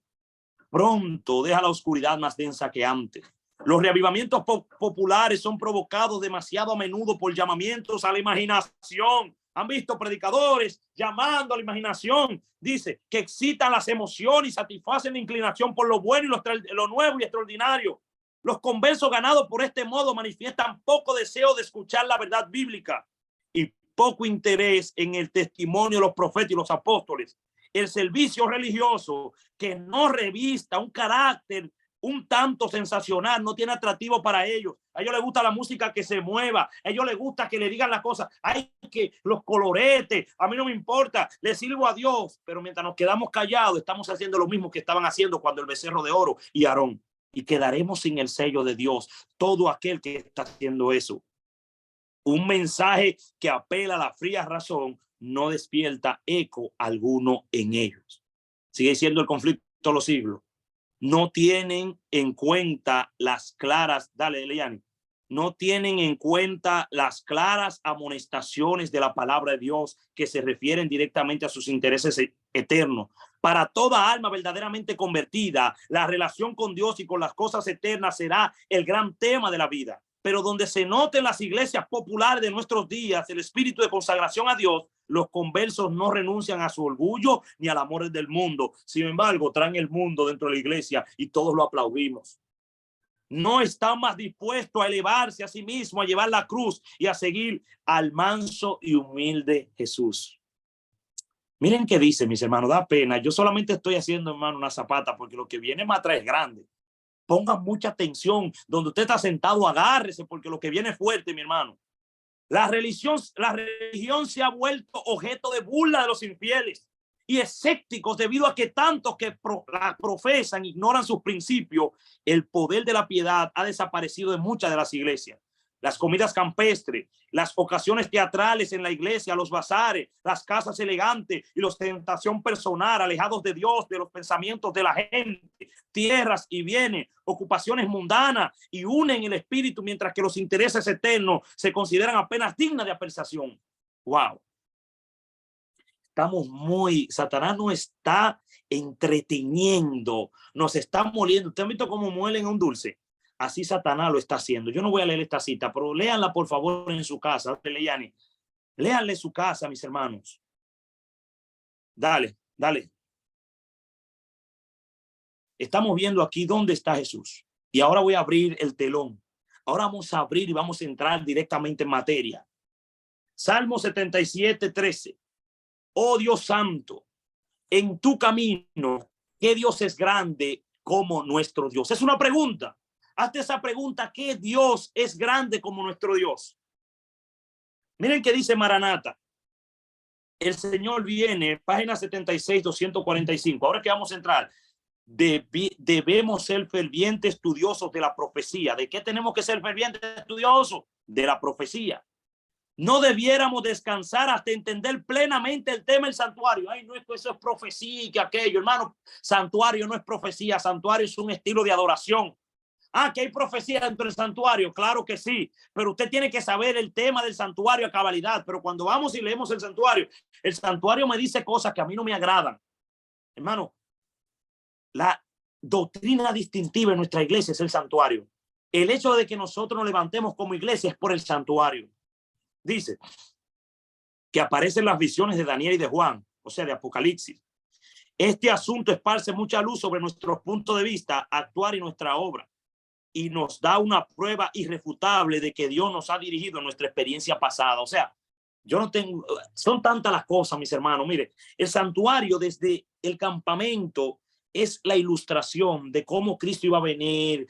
Pronto deja la oscuridad más densa que antes. Los reavivamientos populares son provocados demasiado a menudo por llamamientos a la imaginación. Han visto predicadores llamando a la imaginación. Dice que excitan las emociones y satisfacen la inclinación por lo bueno y lo nuevo y extraordinario. Los conversos ganados por este modo manifiestan poco deseo de escuchar la verdad bíblica y poco interés en el testimonio de los profetas y los apóstoles. El servicio religioso que no revista un carácter un tanto sensacional no tiene atractivo para ellos. A ellos les gusta la música que se mueva, a ellos les gusta que le digan las cosas, hay que los coloretes, a mí no me importa, le sirvo a Dios, pero mientras nos quedamos callados estamos haciendo lo mismo que estaban haciendo cuando el becerro de oro y Aarón, y quedaremos sin el sello de Dios, todo aquel que está haciendo eso. Un mensaje que apela a la fría razón no despierta eco alguno en ellos. Sigue siendo el conflicto de los siglos. No tienen en cuenta las claras, dale, Eliani, no tienen en cuenta las claras amonestaciones de la palabra de Dios que se refieren directamente a sus intereses eternos. Para toda alma verdaderamente convertida, la relación con Dios y con las cosas eternas será el gran tema de la vida. Pero donde se noten las iglesias populares de nuestros días el espíritu de consagración a Dios, los conversos no renuncian a su orgullo ni al amor del mundo. Sin embargo, traen el mundo dentro de la iglesia y todos lo aplaudimos. No están más dispuestos a elevarse a sí mismo, a llevar la cruz y a seguir al manso y humilde Jesús. Miren qué dice, mis hermanos, da pena. Yo solamente estoy haciendo, hermano, una zapata porque lo que viene más atrás es grande. Pongan mucha atención. Donde usted está sentado, agárrese porque lo que viene es fuerte, mi hermano. La religión se ha vuelto objeto de burla de los infieles y escépticos debido a que tantos que la profesan ignoran sus principios. El poder de la piedad ha desaparecido de muchas de las iglesias. las comidas campestres, las ocasiones teatrales en la iglesia, los bazares, las casas elegantes y la ostentación personal, alejados de Dios, de los pensamientos de la gente, tierras y bienes, ocupaciones mundanas y unen el espíritu, mientras que los intereses eternos se consideran apenas dignas de apreciación. Wow. Satanás nos está entreteniendo, nos está moliendo. ¿Usted ha visto cómo muelen un dulce? Así Satanás lo está haciendo. Yo no voy a leer esta cita, pero léanla por favor en su casa. Léanle su casa, mis hermanos. Dale, dale. Estamos viendo aquí dónde está Jesús. Y ahora voy a abrir el telón. Ahora vamos a abrir y vamos a entrar directamente en materia. Salmo 77:13. Oh Dios santo, en tu camino, ¿qué Dios es grande como nuestro Dios? Es una pregunta. Hazte esa pregunta, ¿qué Dios es grande como nuestro Dios? Miren qué dice Maranata. El Señor viene, página 76, 245. Ahora que vamos a entrar, debemos ser fervientes estudiosos de la profecía. ¿De qué tenemos que ser fervientes estudiosos? De la profecía. No debiéramos descansar hasta entender plenamente el tema del santuario. Ay, no, eso es profecía y que aquello, hermano. Santuario no es profecía, santuario es un estilo de adoración. Ah, que hay profecía dentro del santuario, claro que sí, pero usted tiene que saber el tema del santuario a cabalidad. Pero cuando vamos y leemos el santuario me dice cosas que a mí no me agradan. Hermano, la doctrina distintiva en nuestra iglesia es el santuario. El hecho de que nosotros nos levantemos como iglesia es por el santuario. Dice que aparecen las visiones de Daniel y de Juan, o sea, de Apocalipsis. Este asunto esparce mucha luz sobre nuestros puntos de vista, actuar y nuestra obra, y nos da una prueba irrefutable de que Dios nos ha dirigido en nuestra experiencia pasada. O sea, yo no tengo, son tantas las cosas, mis hermanos. Mire, el santuario desde el campamento es la ilustración de cómo Cristo iba a venir,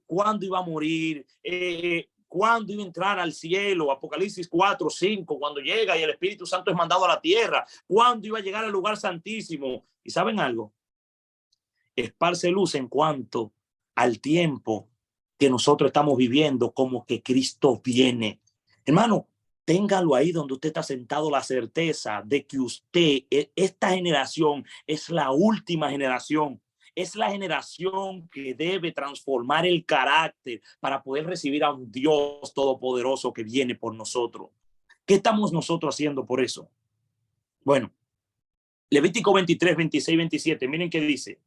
cuándo iba a morir, cuándo iba a entrar al cielo, Apocalipsis 4, 5, cuando llega y el Espíritu Santo es mandado a la tierra, cuándo iba a llegar al lugar santísimo. ¿Y saben algo? Esparce luz en cuanto al tiempo que nosotros estamos viviendo, como que Cristo viene. Hermano, téngalo ahí donde usted está sentado, la certeza de que usted, esta generación, es la última generación. Es la generación que debe transformar el carácter para poder recibir a un Dios todopoderoso que viene por nosotros. ¿Qué estamos nosotros haciendo por eso? Bueno, Levítico 23, 26, 27, miren qué dice.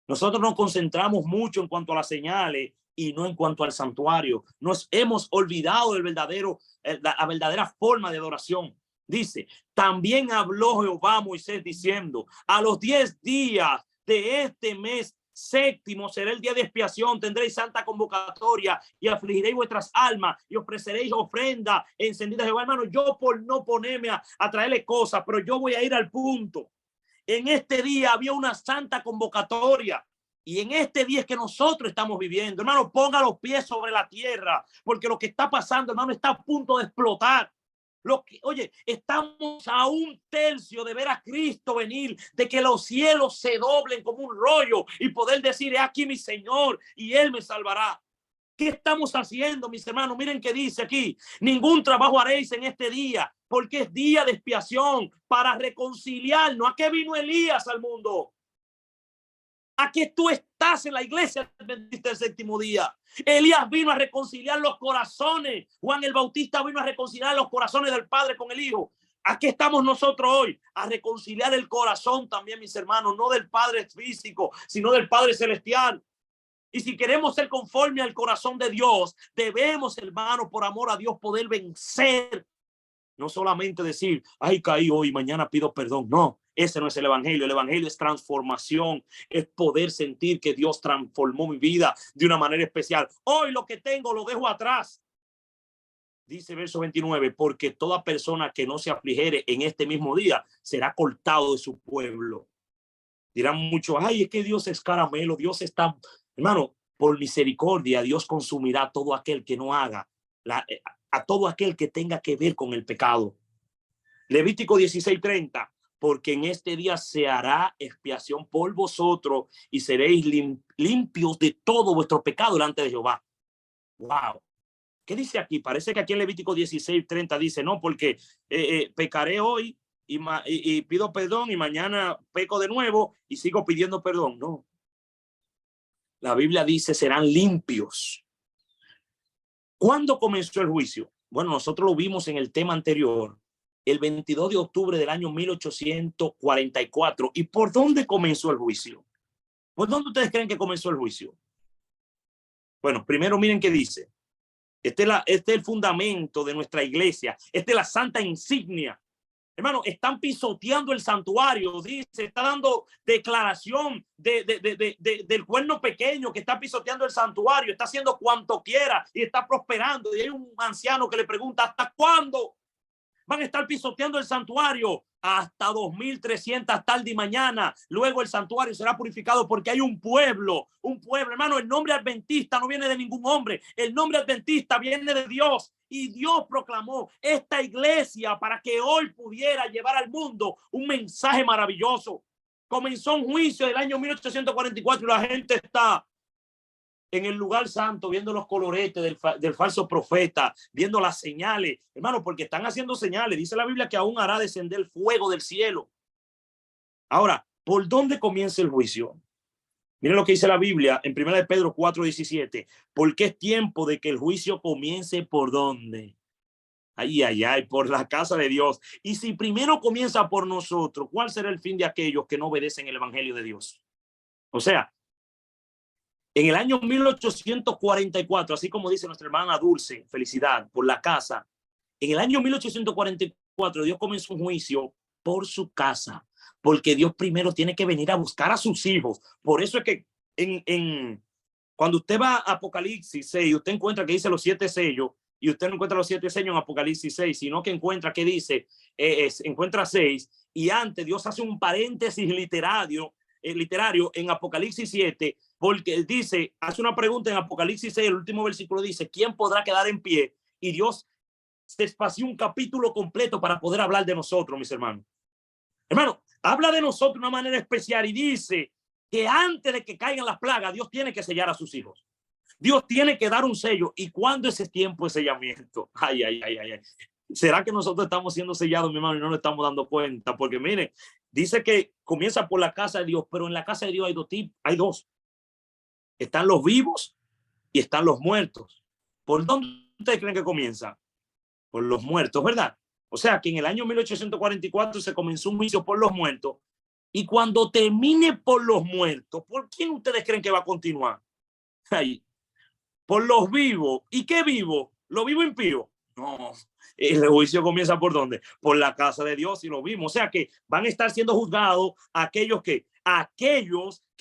Nosotros nos concentramos mucho en cuanto a las señales y no en cuanto al santuario. Nos hemos olvidado del la verdadera forma de adoración. Dice, también habló Jehová a Moisés diciendo, a los 10 días de este mes séptimo será el día de expiación, tendréis santa convocatoria y afligiréis vuestras almas y ofreceréis ofrenda encendida a Jehová. Hermano, yo por no ponerme a traerle cosas, pero yo voy a ir al punto. En este día había una santa convocatoria y en este día es que nosotros estamos viviendo. Hermano, ponga los pies sobre la tierra, porque lo que está pasando, hermano, está a punto de explotar. Oye, estamos a un tercio de ver a Cristo venir, de que los cielos se doblen como un rollo y poder decir, he aquí mi Señor y Él me salvará. ¿Qué estamos haciendo, mis hermanos? Miren qué dice aquí. Ningún trabajo haréis en este día, porque es día de expiación para reconciliarnos. ¿A qué vino Elías al mundo? ¿A qué tú estás en la iglesia adventista del séptimo día? Elías vino a reconciliar los corazones. Juan el Bautista vino a reconciliar los corazones del Padre con el Hijo. ¿A qué estamos nosotros hoy? A reconciliar el corazón también, mis hermanos, no del Padre físico, sino del Padre celestial. Y si queremos ser conforme al corazón de Dios, debemos, hermano, por amor a Dios, poder vencer. No solamente decir, ay, caí hoy, mañana pido perdón. No, ese no es el evangelio. El evangelio es transformación, es poder sentir que Dios transformó mi vida de una manera especial. Hoy lo que tengo lo dejo atrás. Dice verso 29, porque toda persona que no se afligiere en este mismo día será cortado de su pueblo. Dirán muchos, ay, es que Dios es caramelo, Dios está... Hermano, por misericordia, Dios consumirá a todo aquel que no haga, a todo aquel que tenga que ver con el pecado. Levítico 16:30, porque en este día se hará expiación por vosotros y seréis limpios de todo vuestro pecado delante de Jehová. Wow. ¿Qué dice aquí? Parece que aquí en Levítico 16:30 dice, no, porque pecaré hoy y pido perdón y mañana peco de nuevo y sigo pidiendo perdón. No. La Biblia dice serán limpios. ¿Cuándo comenzó el juicio? Bueno, nosotros lo vimos en el tema anterior, el 22 de octubre del año 1844. ¿Y por dónde comenzó el juicio? ¿Por dónde ustedes creen que comenzó el juicio? Bueno, primero miren qué dice. Este es el fundamento de nuestra iglesia. Esta es la santa insignia. Hermano, están pisoteando el santuario, dice, está dando declaración del cuerno pequeño que está pisoteando el santuario, está haciendo cuanto quiera y está prosperando. Y hay un anciano que le pregunta, ¿hasta cuándo van a estar pisoteando el santuario? Hasta 2300 tarde y mañana. Luego el santuario será purificado porque hay un pueblo, hermano. El nombre adventista no viene de ningún hombre. El nombre adventista viene de Dios. Y Dios proclamó esta iglesia para que hoy pudiera llevar al mundo un mensaje maravilloso. Comenzó un juicio del año 1844 y la gente está en el lugar santo, viendo los coloretes del falso profeta, viendo las señales, hermano, porque están haciendo señales. Dice la Biblia que aún hará descender el fuego del cielo. Ahora, ¿por dónde comienza el juicio? Miren lo que dice la Biblia en 1 de Pedro 4:17. Porque es tiempo de que el juicio comience por dónde. Ay, ay, ay, por la casa de Dios. Y si primero comienza por nosotros, ¿cuál será el fin de aquellos que no obedecen el evangelio de Dios? O sea, en el año 1844, así como dice nuestra hermana Dulce, felicidad por la casa, en el año 1844 Dios comenzó un juicio por su casa, porque Dios primero tiene que venir a buscar a sus hijos. Por eso es que cuando usted va a Apocalipsis 6, usted encuentra que dice los 7 sellos, y usted no encuentra los 7 sellos en Apocalipsis 6, sino que encuentra que dice, encuentra 6, y antes Dios hace un paréntesis literario en Apocalipsis 7, porque dice, hace una pregunta en Apocalipsis 6, el último versículo dice, ¿quién podrá quedar en pie? Y Dios se espació un capítulo completo para poder hablar de nosotros, mis hermanos. Hermano, habla de nosotros de una manera especial y dice que antes de que caigan las plagas, Dios tiene que sellar a sus hijos. Dios tiene que dar un sello. ¿Y cuándo ese tiempo de sellamiento? Ay, ay, ay, ay. ¿Será que nosotros estamos siendo sellados, mi hermano, y no nos estamos dando cuenta? Porque mire, dice que comienza por la casa de Dios, pero en la casa de Dios hay dos tipos, hay dos. Están los vivos y están los muertos. ¿Por dónde ustedes creen que comienza? Por los muertos, ¿verdad? O sea, que en el año 1844 se comenzó un juicio por los muertos. Y cuando termine por los muertos, ¿por quién ustedes creen que va a continuar? Ay, por los vivos. ¿Y qué vivo? ¿Lo vivo impío? No. El juicio comienza por dónde? Por la casa de Dios y lo vimos. O sea que van a estar siendo juzgados aquellos que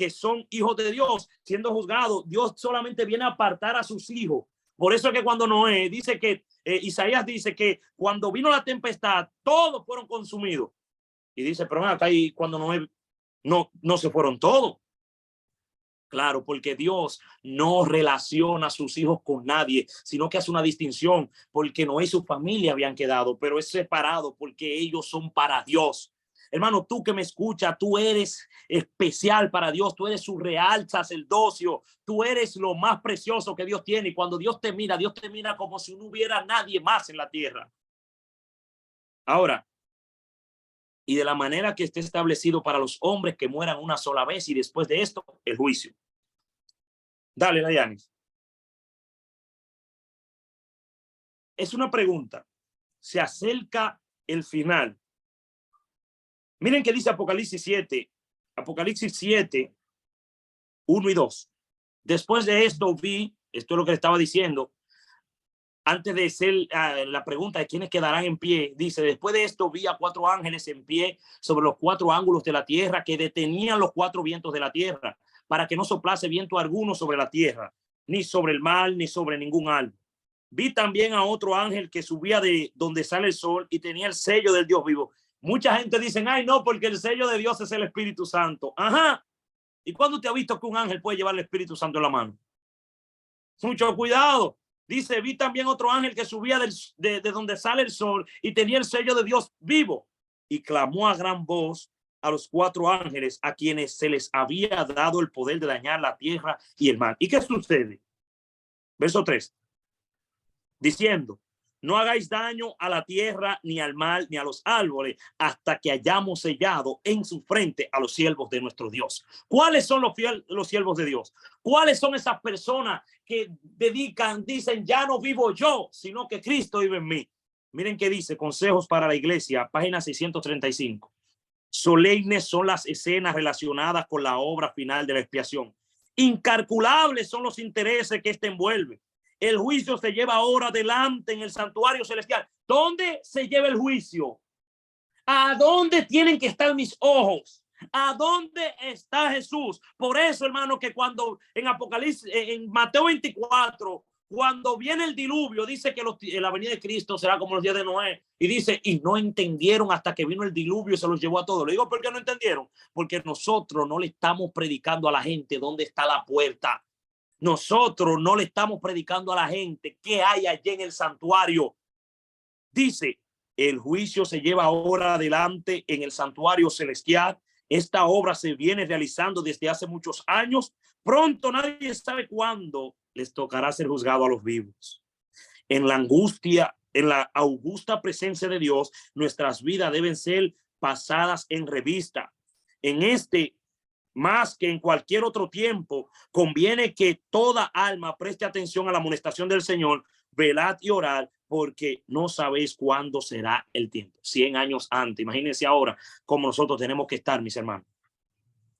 son hijos de Dios, siendo juzgados. Dios solamente viene a apartar a sus hijos. Por eso es que cuando Noé dice que, Isaías dice que cuando vino la tempestad, todos fueron consumidos. Y dice, pero acá y cuando Noé no se fueron todos. Claro, porque Dios no relaciona a sus hijos con nadie, sino que hace una distinción, porque Noé y su familia habían quedado, pero es separado porque ellos son para Dios. Hermano, tú que me escuchas, tú eres especial para Dios, tú eres su real sacerdocio, tú eres lo más precioso que Dios tiene. Y cuando Dios te mira como si no hubiera nadie más en la tierra. Ahora, y de la manera que esté establecido para los hombres que mueran una sola vez y después de esto, el juicio. Dale, Dayanis. Es una pregunta. Se acerca el final. Miren qué dice Apocalipsis 7. Apocalipsis 7, 1 y 2. Después de esto vi, esto es lo que le estaba diciendo, antes de ser la pregunta de quiénes quedarán en pie, dice, después de esto vi a 4 ángeles en pie sobre los 4 ángulos de la tierra que detenían los 4 vientos de la tierra para que no soplase viento alguno sobre la tierra, ni sobre el mar, ni sobre ningún árbol. Vi también a otro ángel que subía de donde sale el sol y tenía el sello del Dios vivo. Mucha gente dice, ay, no, porque el sello de Dios es el Espíritu Santo. Ajá. ¿Y cuándo te ha visto que un ángel puede llevar el Espíritu Santo en la mano? Mucho cuidado. Dice, vi también otro ángel que subía de donde sale el sol y tenía el sello de Dios vivo. Y clamó a gran voz a los 4 ángeles a quienes se les había dado el poder de dañar la tierra y el mar. ¿Y qué sucede? Verso 3. diciendo: no hagáis daño a la tierra, ni al mar, ni a los árboles, hasta que hayamos sellado en su frente a los siervos de nuestro Dios. ¿Cuáles son los siervos de Dios? ¿Cuáles son esas personas que dicen, ya no vivo yo, sino que Cristo vive en mí? Miren qué dice Consejos para la Iglesia, página 635. Solemnes son las escenas relacionadas con la obra final de la expiación. Incalculables son los intereses que éste envuelve. El juicio se lleva ahora adelante en el santuario celestial. ¿Dónde se lleva el juicio? ¿A dónde tienen que estar mis ojos? ¿A dónde está Jesús? Por eso, hermano, que cuando en Apocalipsis, en Mateo 24, cuando viene el diluvio, dice que la venida de Cristo será como los días de Noé. Y dice, y no entendieron hasta que vino el diluvio y se los llevó a todos. Le digo, ¿por qué no entendieron? Porque nosotros no le estamos predicando a la gente dónde está la puerta. Nosotros no le estamos predicando a la gente qué hay allí en el santuario. Dice, el juicio se lleva ahora adelante en el santuario celestial. Esta obra se viene realizando desde hace muchos años. Pronto, nadie sabe cuándo les tocará ser juzgado a los vivos. En la angustia, en la augusta presencia de Dios, nuestras vidas deben ser pasadas en revista. En este, más que en cualquier otro tiempo, conviene que toda alma preste atención a la amonestación del Señor. Velad y orad, porque no sabéis cuándo será el tiempo. 100 años antes. Imagínense ahora cómo nosotros tenemos que estar, mis hermanos.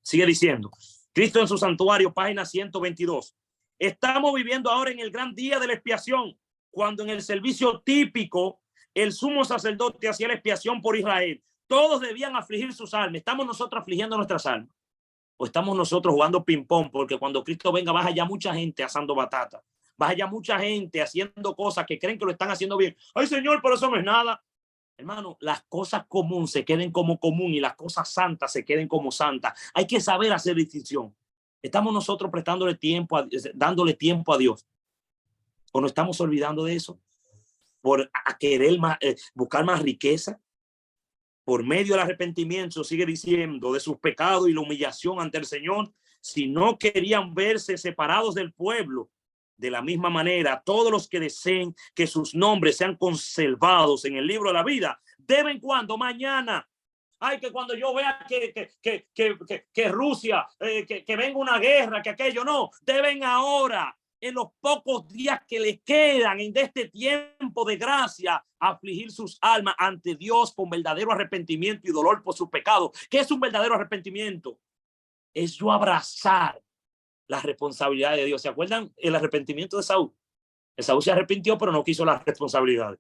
Sigue diciendo, Cristo en su santuario, página 122. Estamos viviendo ahora en el gran día de la expiación, cuando en el servicio típico el sumo sacerdote hacía la expiación por Israel. Todos debían afligir sus almas. ¿Estamos nosotros afligiendo nuestras almas? ¿O estamos nosotros jugando ping-pong? Porque cuando Cristo venga, baja ya mucha gente asando batata. Baja ya mucha gente haciendo cosas que creen que lo están haciendo bien. Ay, Señor, pero eso no es nada. Hermano, las cosas comunes se queden como común y las cosas santas se queden como santas. Hay que saber hacer distinción. ¿Estamos nosotros prestándole tiempo, dándole tiempo a Dios? ¿O nos estamos olvidando de eso? Por a querer más, buscar más riqueza. Por medio del arrepentimiento, sigue diciendo, de sus pecados y la humillación ante el Señor, si no querían verse separados del pueblo. De la misma manera, todos los que deseen que sus nombres sean conservados en el libro de la vida, deben cuando mañana. Ay, que cuando yo vea que Rusia, que venga una guerra, que aquello, no, deben ahora, en los pocos días que les quedan en este tiempo de gracia, afligir sus almas ante Dios con verdadero arrepentimiento y dolor por sus pecados. ¿Qué es un verdadero arrepentimiento? Es yo abrazar la responsabilidad de Dios. ¿Se acuerdan el arrepentimiento de Saúl? Saúl se arrepintió, pero no quiso las responsabilidades.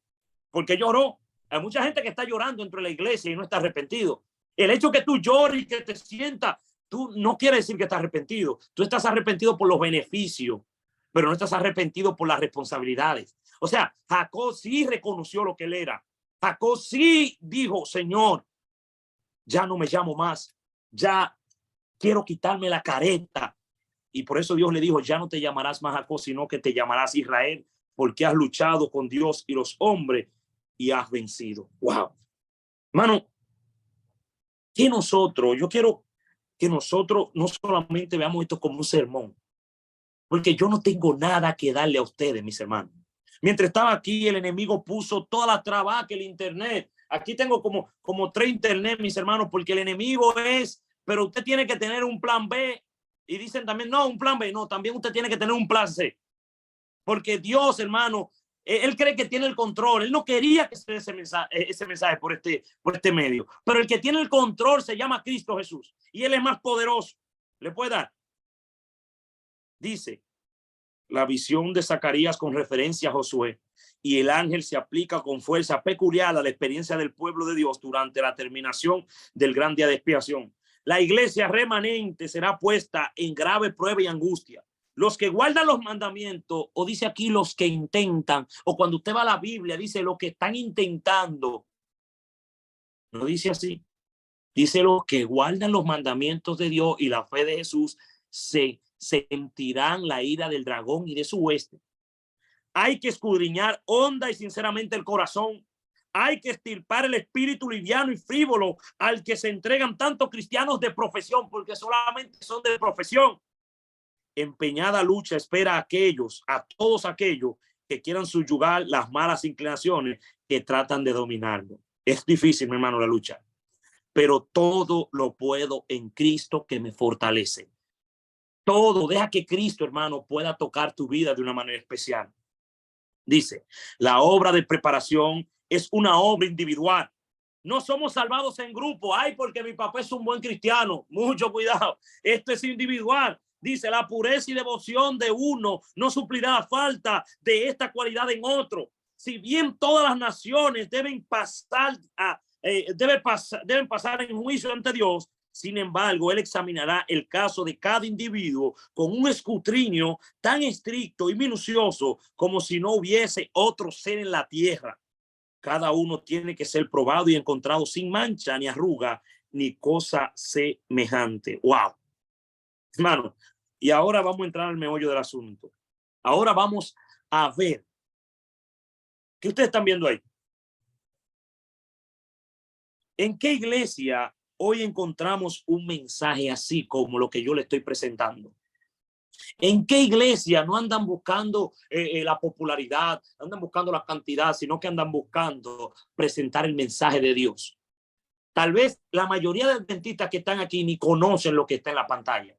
Porque lloró. Hay mucha gente que está llorando dentro de la iglesia y no está arrepentido. El hecho que tú llores y que te sientas, tú no quiere decir que estás arrepentido. Tú estás arrepentido por los beneficios, pero no estás arrepentido por las responsabilidades. O sea, Jacob sí reconoció lo que él era. Jacob sí dijo, Señor, ya no me llamo más. Ya quiero quitarme la careta. Y por eso Dios le dijo, ya no te llamarás más Jacob, sino que te llamarás Israel, porque has luchado con Dios y los hombres y has vencido. Wow. Hermano, que yo quiero que nosotros no solamente veamos esto como un sermón, porque yo no tengo nada que darle a ustedes, mis hermanos. Mientras estaba aquí, el enemigo puso toda la traba que el internet. Aquí tengo como 3 internet, mis hermanos, porque el enemigo es, pero usted tiene que tener un plan B. Y dicen también, no, un plan B, no, también usted tiene que tener un plan C. Porque Dios, hermano, él cree que tiene el control. Él no quería que se dé ese mensaje por este medio. Pero el que tiene el control se llama Cristo Jesús. Y él es más poderoso. ¿Le puede dar? Dice, la visión de Zacarías con referencia a Josué. Y el ángel se aplica con fuerza peculiar a la experiencia del pueblo de Dios durante la terminación del gran día de expiación. La iglesia remanente será puesta en grave prueba y angustia. Los que guardan los mandamientos, o dice aquí los que intentan, o cuando usted va a la Biblia, dice los que están intentando. No dice así. Dice los que guardan los mandamientos de Dios y la fe de Jesús se sentirán la ira del dragón y de su hueste. Hay que escudriñar honda y sinceramente el corazón. Hay que extirpar el espíritu liviano y frívolo al que se entregan tantos cristianos de profesión, porque solamente son de profesión. Empeñada lucha espera a todos aquellos que quieran subyugar las malas inclinaciones que tratan de dominarlo. Es difícil, mi hermano, la lucha, pero todo lo puedo en Cristo que me fortalece. Todo, deja que Cristo, hermano, pueda tocar tu vida de una manera especial. Dice, la obra de preparación es una obra individual. No somos salvados en grupo. Ay, porque mi papá es un buen cristiano. Mucho cuidado. Esto es individual. Dice, la pureza y devoción de uno no suplirá la falta de esta cualidad en otro. Si bien todas las naciones deben pasar en juicio ante Dios, sin embargo, él examinará el caso de cada individuo con un escrutinio tan estricto y minucioso como si no hubiese otro ser en la tierra. Cada uno tiene que ser probado y encontrado sin mancha, ni arruga, ni cosa semejante. ¡Wow! Hermano, y ahora vamos a entrar al meollo del asunto. Ahora vamos a ver. ¿Qué ustedes están viendo ahí? ¿En qué iglesia hoy encontramos un mensaje así como lo que yo le estoy presentando? ¿En qué iglesia no andan buscando la popularidad, andan buscando la cantidad, sino que andan buscando presentar el mensaje de Dios? Tal vez la mayoría de adventistas que están aquí ni conocen lo que está en la pantalla.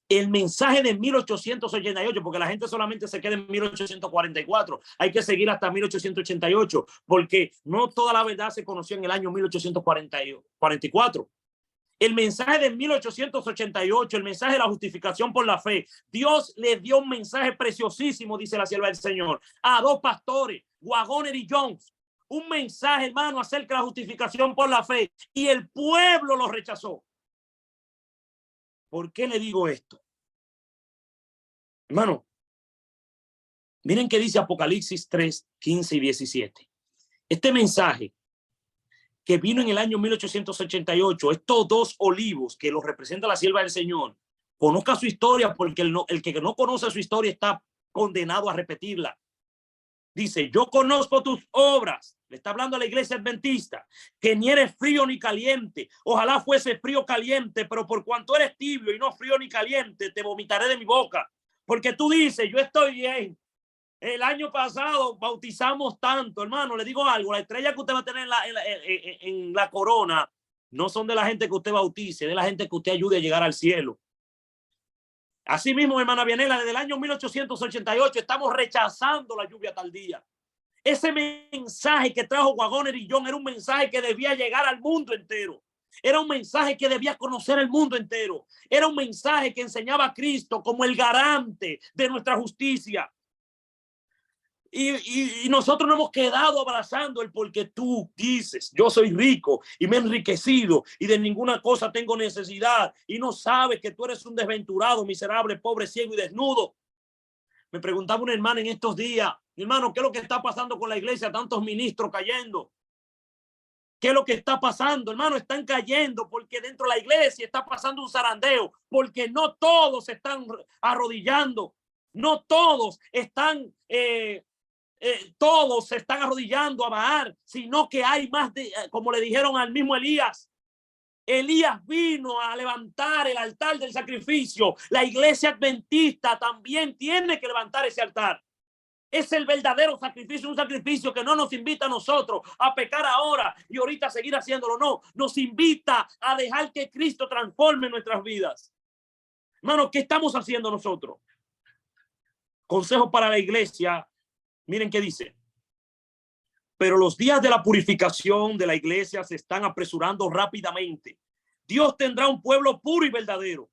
El mensaje de 1888, porque la gente solamente se queda en 1844. Hay que seguir hasta 1888, porque no toda la verdad se conoció en el año 1844. El mensaje de 1888, el mensaje de la justificación por la fe. Dios le dio un mensaje preciosísimo, dice la sierva del Señor, a dos pastores, Waggoner y Jones. Un mensaje, hermano, acerca de la justificación por la fe. Y el pueblo lo rechazó. ¿Por qué le digo esto? Hermano, miren qué dice Apocalipsis 3, 15 y 17. Este mensaje que vino en el año 1888, estos dos olivos que los representa la sierva del Señor, conozca su historia, porque el que no conoce su historia está condenado a repetirla. Dice, yo conozco tus obras. Le está hablando a la iglesia adventista, que ni eres frío ni caliente. Ojalá fuese frío caliente, pero por cuanto eres tibio y no frío ni caliente, te vomitaré de mi boca. Porque tú dices, yo estoy bien. El año pasado bautizamos tanto, hermano. Le digo algo, la estrella que usted va a tener en la corona no son de la gente que usted bautice, de la gente que usted ayude a llegar al cielo. Así mismo, hermana Vianela, desde el año 1888 estamos rechazando la lluvia tardía. Ese mensaje que trajo Waggoner y John era un mensaje que debía llegar al mundo entero. Era un mensaje que debía conocer el mundo entero. Era un mensaje que enseñaba a Cristo como el garante de nuestra justicia. Y nosotros nos hemos quedado abrazando el porque tú dices, yo soy rico y me he enriquecido y de ninguna cosa tengo necesidad, y no sabes que tú eres un desventurado, miserable, pobre, ciego y desnudo. Me preguntaba una hermana en estos días, mi hermano, ¿qué es lo que está pasando con la iglesia? Tantos ministros cayendo. ¿Qué es lo que está pasando, hermano? Están cayendo porque dentro de la iglesia está pasando un zarandeo, porque no todos están arrodillando, no todos están... todos se están arrodillando a Baal, sino que hay más de, como le dijeron al mismo Elías. Elías vino a levantar el altar del sacrificio. La iglesia adventista también tiene que levantar ese altar. Es el verdadero sacrificio, un sacrificio que no nos invita a nosotros a pecar ahora y ahorita seguir haciéndolo. No, nos invita a dejar que Cristo transforme nuestras vidas. Hermano, ¿qué estamos haciendo nosotros? Consejo para la iglesia. Miren qué dice. Pero los días de la purificación de la iglesia se están apresurando rápidamente. Dios tendrá un pueblo puro y verdadero.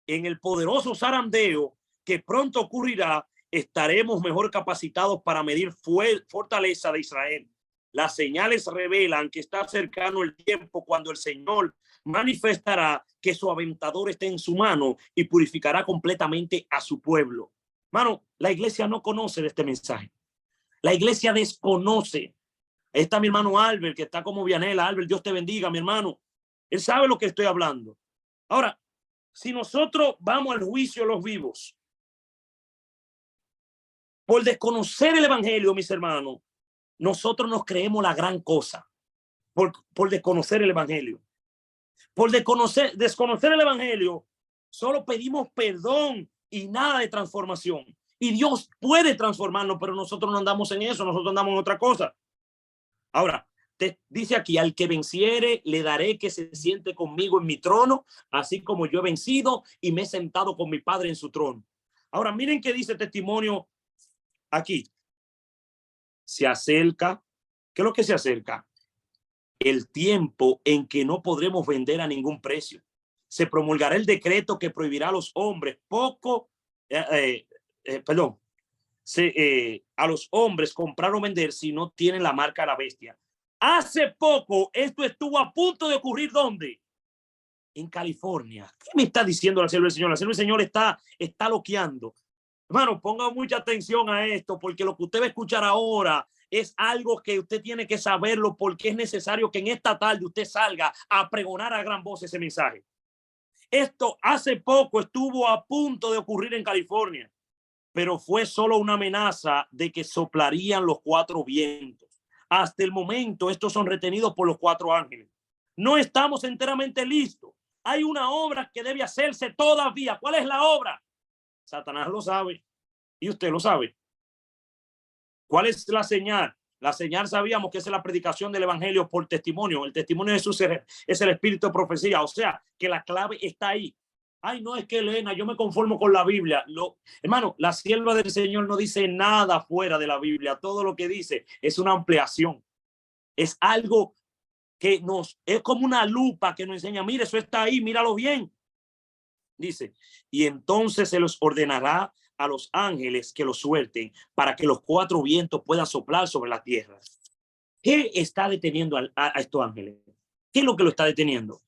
En el poderoso zarandeo que pronto ocurrirá, estaremos mejor capacitados para medir fortaleza de Israel. Las señales revelan que está cercano el tiempo cuando el Señor manifestará que su aventador está en su mano y purificará completamente a su pueblo. Hermano, la iglesia no conoce de este mensaje. La iglesia desconoce. Ahí está mi hermano Albert, que está como Vianela. Albert, Dios te bendiga, mi hermano. Él sabe lo que estoy hablando. Ahora, si nosotros vamos al juicio de los vivos, por desconocer el evangelio, mis hermanos, nosotros nos creemos la gran cosa. Por desconocer el evangelio. Por desconocer el evangelio, solo pedimos perdón y nada de transformación. Y Dios puede transformarnos, pero nosotros no andamos en eso, nosotros andamos en otra cosa. Ahora, te dice aquí, al que venciere, le daré que se siente conmigo en mi trono, así como yo he vencido y me he sentado con mi Padre en su trono. Ahora, miren qué dice el testimonio aquí. Se acerca. ¿Qué es lo que se acerca? El tiempo en que no podremos vender a ningún precio. Se promulgará el decreto que prohibirá a los hombres a los hombres comprar o vender si no tienen la marca de la bestia. Hace poco esto estuvo a punto de ocurrir. ¿Dónde? En California. ¿Qué me está diciendo la sierva del Señor? La sierva del Señor está loqueando. Hermano, ponga mucha atención a esto, porque lo que usted va a escuchar ahora es algo que usted tiene que saberlo, porque es necesario que en esta tarde usted salga a pregonar a gran voz ese mensaje. Esto hace poco estuvo a punto de ocurrir en California, pero fue solo una amenaza de que soplarían los 4 vientos. Hasta el momento, estos son retenidos por los 4 ángeles. No estamos enteramente listos. Hay una obra que debe hacerse todavía. ¿Cuál es la obra? Satanás lo sabe y usted lo sabe. ¿Cuál es la señal? La señal sabíamos que es la predicación del evangelio por testimonio. El testimonio de Jesús es el espíritu de profecía. O sea, que la clave está ahí. Ay, no, es que Elena, yo me conformo con la Biblia. Hermano, la sierva del Señor no dice nada fuera de la Biblia. Todo lo que dice es una ampliación. Es algo que es como una lupa que nos enseña, mire, eso está ahí, míralo bien. Dice, y entonces se los ordenará a los ángeles que los suelten para que los 4 vientos puedan soplar sobre la tierra. ¿Qué está deteniendo a estos ángeles? ¿Qué es lo que lo está deteniendo?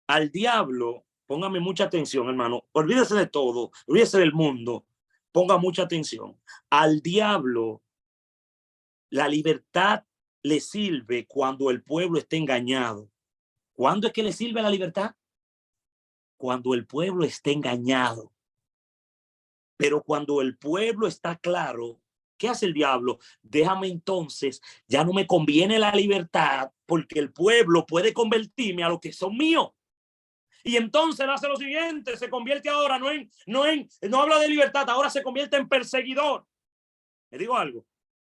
Al diablo, póngame mucha atención, hermano, olvídese de todo, olvídese del mundo, ponga mucha atención. Al diablo, la libertad le sirve cuando el pueblo está engañado. ¿Cuándo es que le sirve la libertad? Cuando el pueblo está engañado. Pero cuando el pueblo está claro, ¿qué hace el diablo? Déjame entonces, ya no me conviene la libertad porque el pueblo puede convertirme a lo que son míos. Y entonces él hace lo siguiente, se convierte ahora no habla de libertad, ahora se convierte en perseguidor. Le digo algo.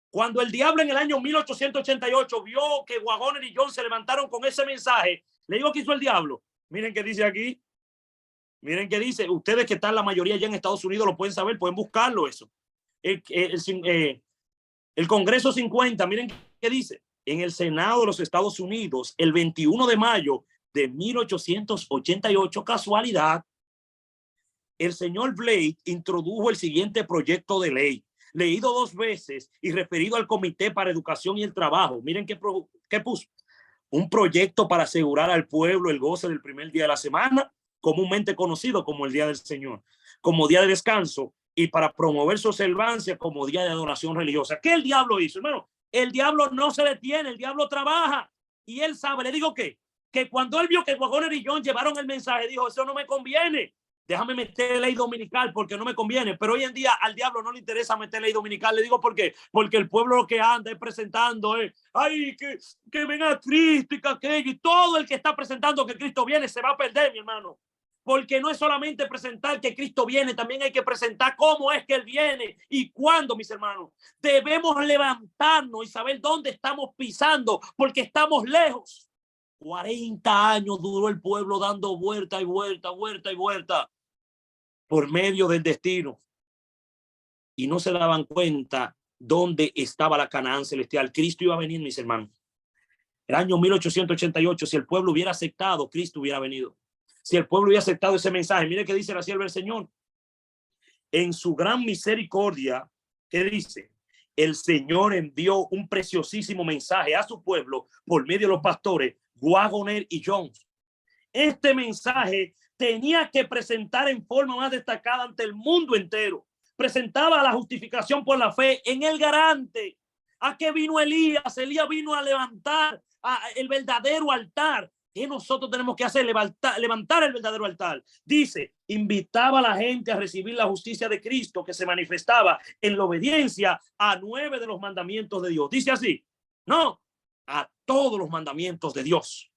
Cuando el diablo en el año 1888 vio que Waggoner y John se levantaron con ese mensaje, le digo que hizo el diablo. Miren qué dice aquí. Miren qué dice. Ustedes que están la mayoría ya en Estados Unidos lo pueden saber, pueden buscarlo eso. El Congreso 50, miren qué dice. En el Senado de los Estados Unidos, el 21 de mayo de 1888, casualidad, el señor Blake introdujo el siguiente proyecto de ley, leído 2 veces y referido al Comité para Educación y el Trabajo. Miren qué puso. Un proyecto para asegurar al pueblo el goce del primer día de la semana, comúnmente conocido como el Día del Señor, como día de descanso, y para promover su observancia como día de adoración religiosa. ¿Qué el diablo hizo, hermano? El diablo no se detiene, el diablo trabaja. Y él sabe, le digo que cuando él vio que Waggoner y John llevaron el mensaje, dijo, eso no me conviene. Déjame meter ley dominical porque no me conviene. Pero hoy en día al diablo no le interesa meter ley dominical. Le digo por qué. Porque el pueblo lo que anda es presentando, ay, que venga Cristo y que aquello. Y todo el que está presentando que Cristo viene se va a perder, mi hermano. Porque no es solamente presentar que Cristo viene, también hay que presentar cómo es que Él viene y cuándo, mis hermanos. Debemos levantarnos y saber dónde estamos pisando, porque estamos lejos. 40 años duró el pueblo dando vuelta y vuelta, vuelta y vuelta por medio del destino. Y no se daban cuenta dónde estaba la Canaán celestial. Cristo iba a venir, mis hermanos. El año 1888, si el pueblo hubiera aceptado, Cristo hubiera venido. Si el pueblo hubiera aceptado ese mensaje, mire qué dice la sierva del Señor. En su gran misericordia, ¿qué dice? El Señor envió un preciosísimo mensaje a su pueblo por medio de los pastores Waggoner y Jones. Este mensaje tenía que presentar en forma más destacada ante el mundo entero. Presentaba la justificación por la fe en el garante. ¿A qué vino Elías? Elías vino a levantar el verdadero altar. ¿Qué nosotros tenemos que hacer? Levantar el verdadero altar. Dice, invitaba a la gente a recibir la justicia de Cristo que se manifestaba en la obediencia a 9 de los mandamientos de Dios. Dice así, no, a todos los mandamientos de Dios.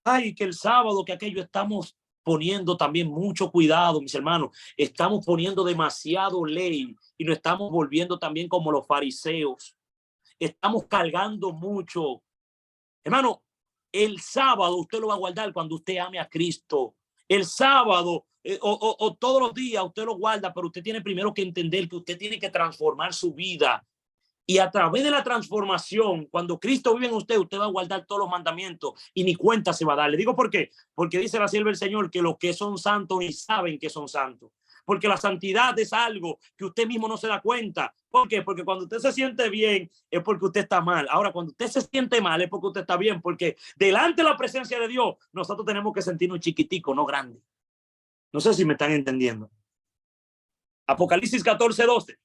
Ay, que el sábado, que aquello, estamos poniendo también mucho cuidado, mis hermanos. Estamos poniendo demasiado ley y nos estamos volviendo también como los fariseos. Estamos cargando mucho. Hermano, el sábado usted lo va a guardar cuando usted ame a Cristo. El sábado o todos los días usted lo guarda, pero usted tiene primero que entender que usted tiene que transformar su vida. Y a través de la transformación, cuando Cristo vive en usted, usted va a guardar todos los mandamientos y ni cuenta se va a dar. Le digo por qué. Porque dice la sierva del Señor que los que son santos ni saben que son santos. Porque la santidad es algo que usted mismo no se da cuenta. ¿Por qué? Porque cuando usted se siente bien es porque usted está mal. Ahora, cuando usted se siente mal es porque usted está bien. Porque delante de la presencia de Dios, nosotros tenemos que sentirnos chiquiticos, no grandes. No sé si me están entendiendo. Apocalipsis 14:12.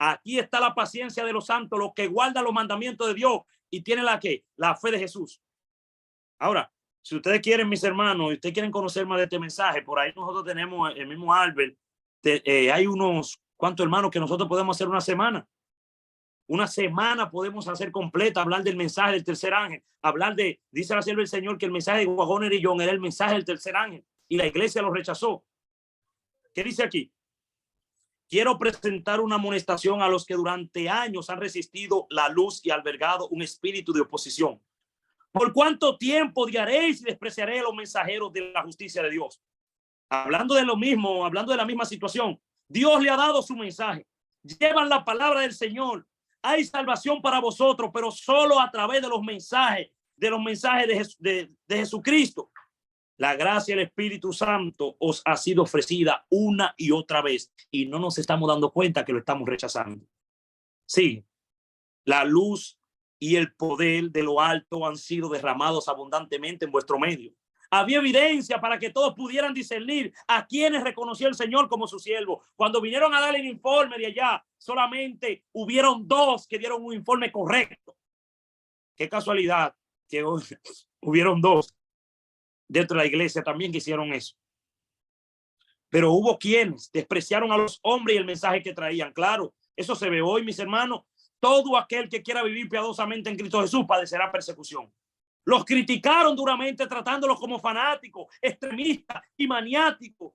Aquí está la paciencia de los santos, los que guardan los mandamientos de Dios y tienen la fe de Jesús. Ahora, si ustedes quieren, mis hermanos, y ustedes quieren conocer más de este mensaje, por ahí nosotros tenemos el mismo Albert. Hay unos cuantos hermanos que nosotros podemos hacer una semana. Una semana podemos hacer completa, hablar del mensaje del tercer ángel, hablar dice la sierva del Señor que el mensaje de Waggoner y John era el mensaje del tercer ángel y la iglesia lo rechazó. ¿Qué dice aquí? Quiero presentar una amonestación a los que durante años han resistido la luz y albergado un espíritu de oposición. ¿Por cuánto tiempo odiaréis y despreciaréis a los mensajeros de la justicia de Dios? Hablando de lo mismo, hablando de la misma situación, Dios le ha dado su mensaje. Llevan la palabra del Señor. Hay salvación para vosotros, pero solo a través de los mensajes de Jesucristo. La gracia del Espíritu Santo os ha sido ofrecida una y otra vez y no nos estamos dando cuenta que lo estamos rechazando. Sí, la luz y el poder de lo alto han sido derramados abundantemente en vuestro medio. Había evidencia para que todos pudieran discernir a quienes reconoció el Señor como su siervo. Cuando vinieron a darle el informe de allá, solamente hubieron 2 que dieron un informe correcto. Qué casualidad que hubieron 2 dentro de la iglesia también que hicieron eso. Pero hubo quienes despreciaron a los hombres y el mensaje que traían. Claro, eso se ve hoy, mis hermanos. Todo aquel que quiera vivir piadosamente en Cristo Jesús padecerá persecución. Los criticaron duramente tratándolos como fanáticos, extremistas y maniáticos.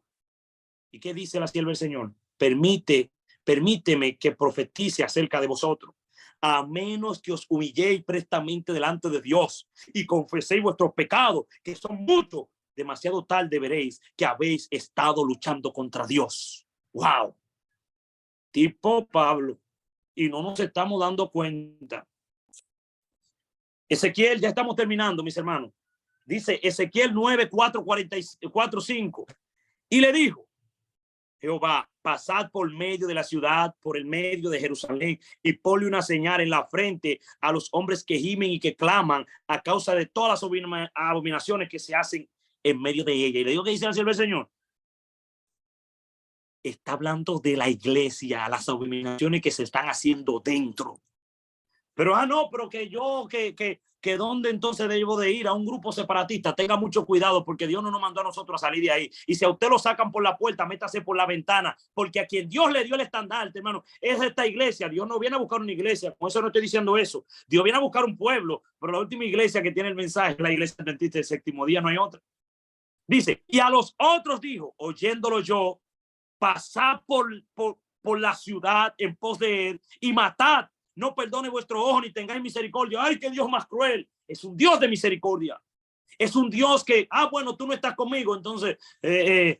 ¿Y qué dice la sierva del Señor? Permíteme que profetice acerca de vosotros. A menos que os humilléis prestamente delante de Dios y confeséis vuestros pecados, que son muchos, demasiado tarde veréis que habéis estado luchando contra Dios. ¡Wow! Tipo Pablo. Y no nos estamos dando cuenta. Ezequiel, ya estamos terminando, mis hermanos. Dice Ezequiel 9:4-5. Y le dijo Jehová, pasad por medio de la ciudad, por el medio de Jerusalén, y ponle una señal en la frente a los hombres que gimen y que claman a causa de todas las abominaciones que se hacen en medio de ella. Y le digo que dice el Señor. Está hablando de la iglesia, las abominaciones que se están haciendo dentro. Pero, no, pero que yo, que ¿dónde entonces debo de ir? A un grupo separatista. Tenga mucho cuidado porque Dios no nos mandó a nosotros a salir de ahí. Y si a usted lo sacan por la puerta, métase por la ventana, porque a quien Dios le dio el estandarte, hermano, es esta iglesia. Dios no viene a buscar una iglesia, con eso no estoy diciendo eso. Dios viene a buscar un pueblo, pero la última iglesia que tiene el mensaje es la iglesia adventista del séptimo día, no hay otra. Dice, y a los otros dijo, oyéndolo yo, pasad por la ciudad en pos de él y matad. No perdone vuestro ojo ni tengáis misericordia. ¡Ay, qué Dios más cruel! Es un Dios de misericordia. Es un Dios que, bueno, tú no estás conmigo, entonces es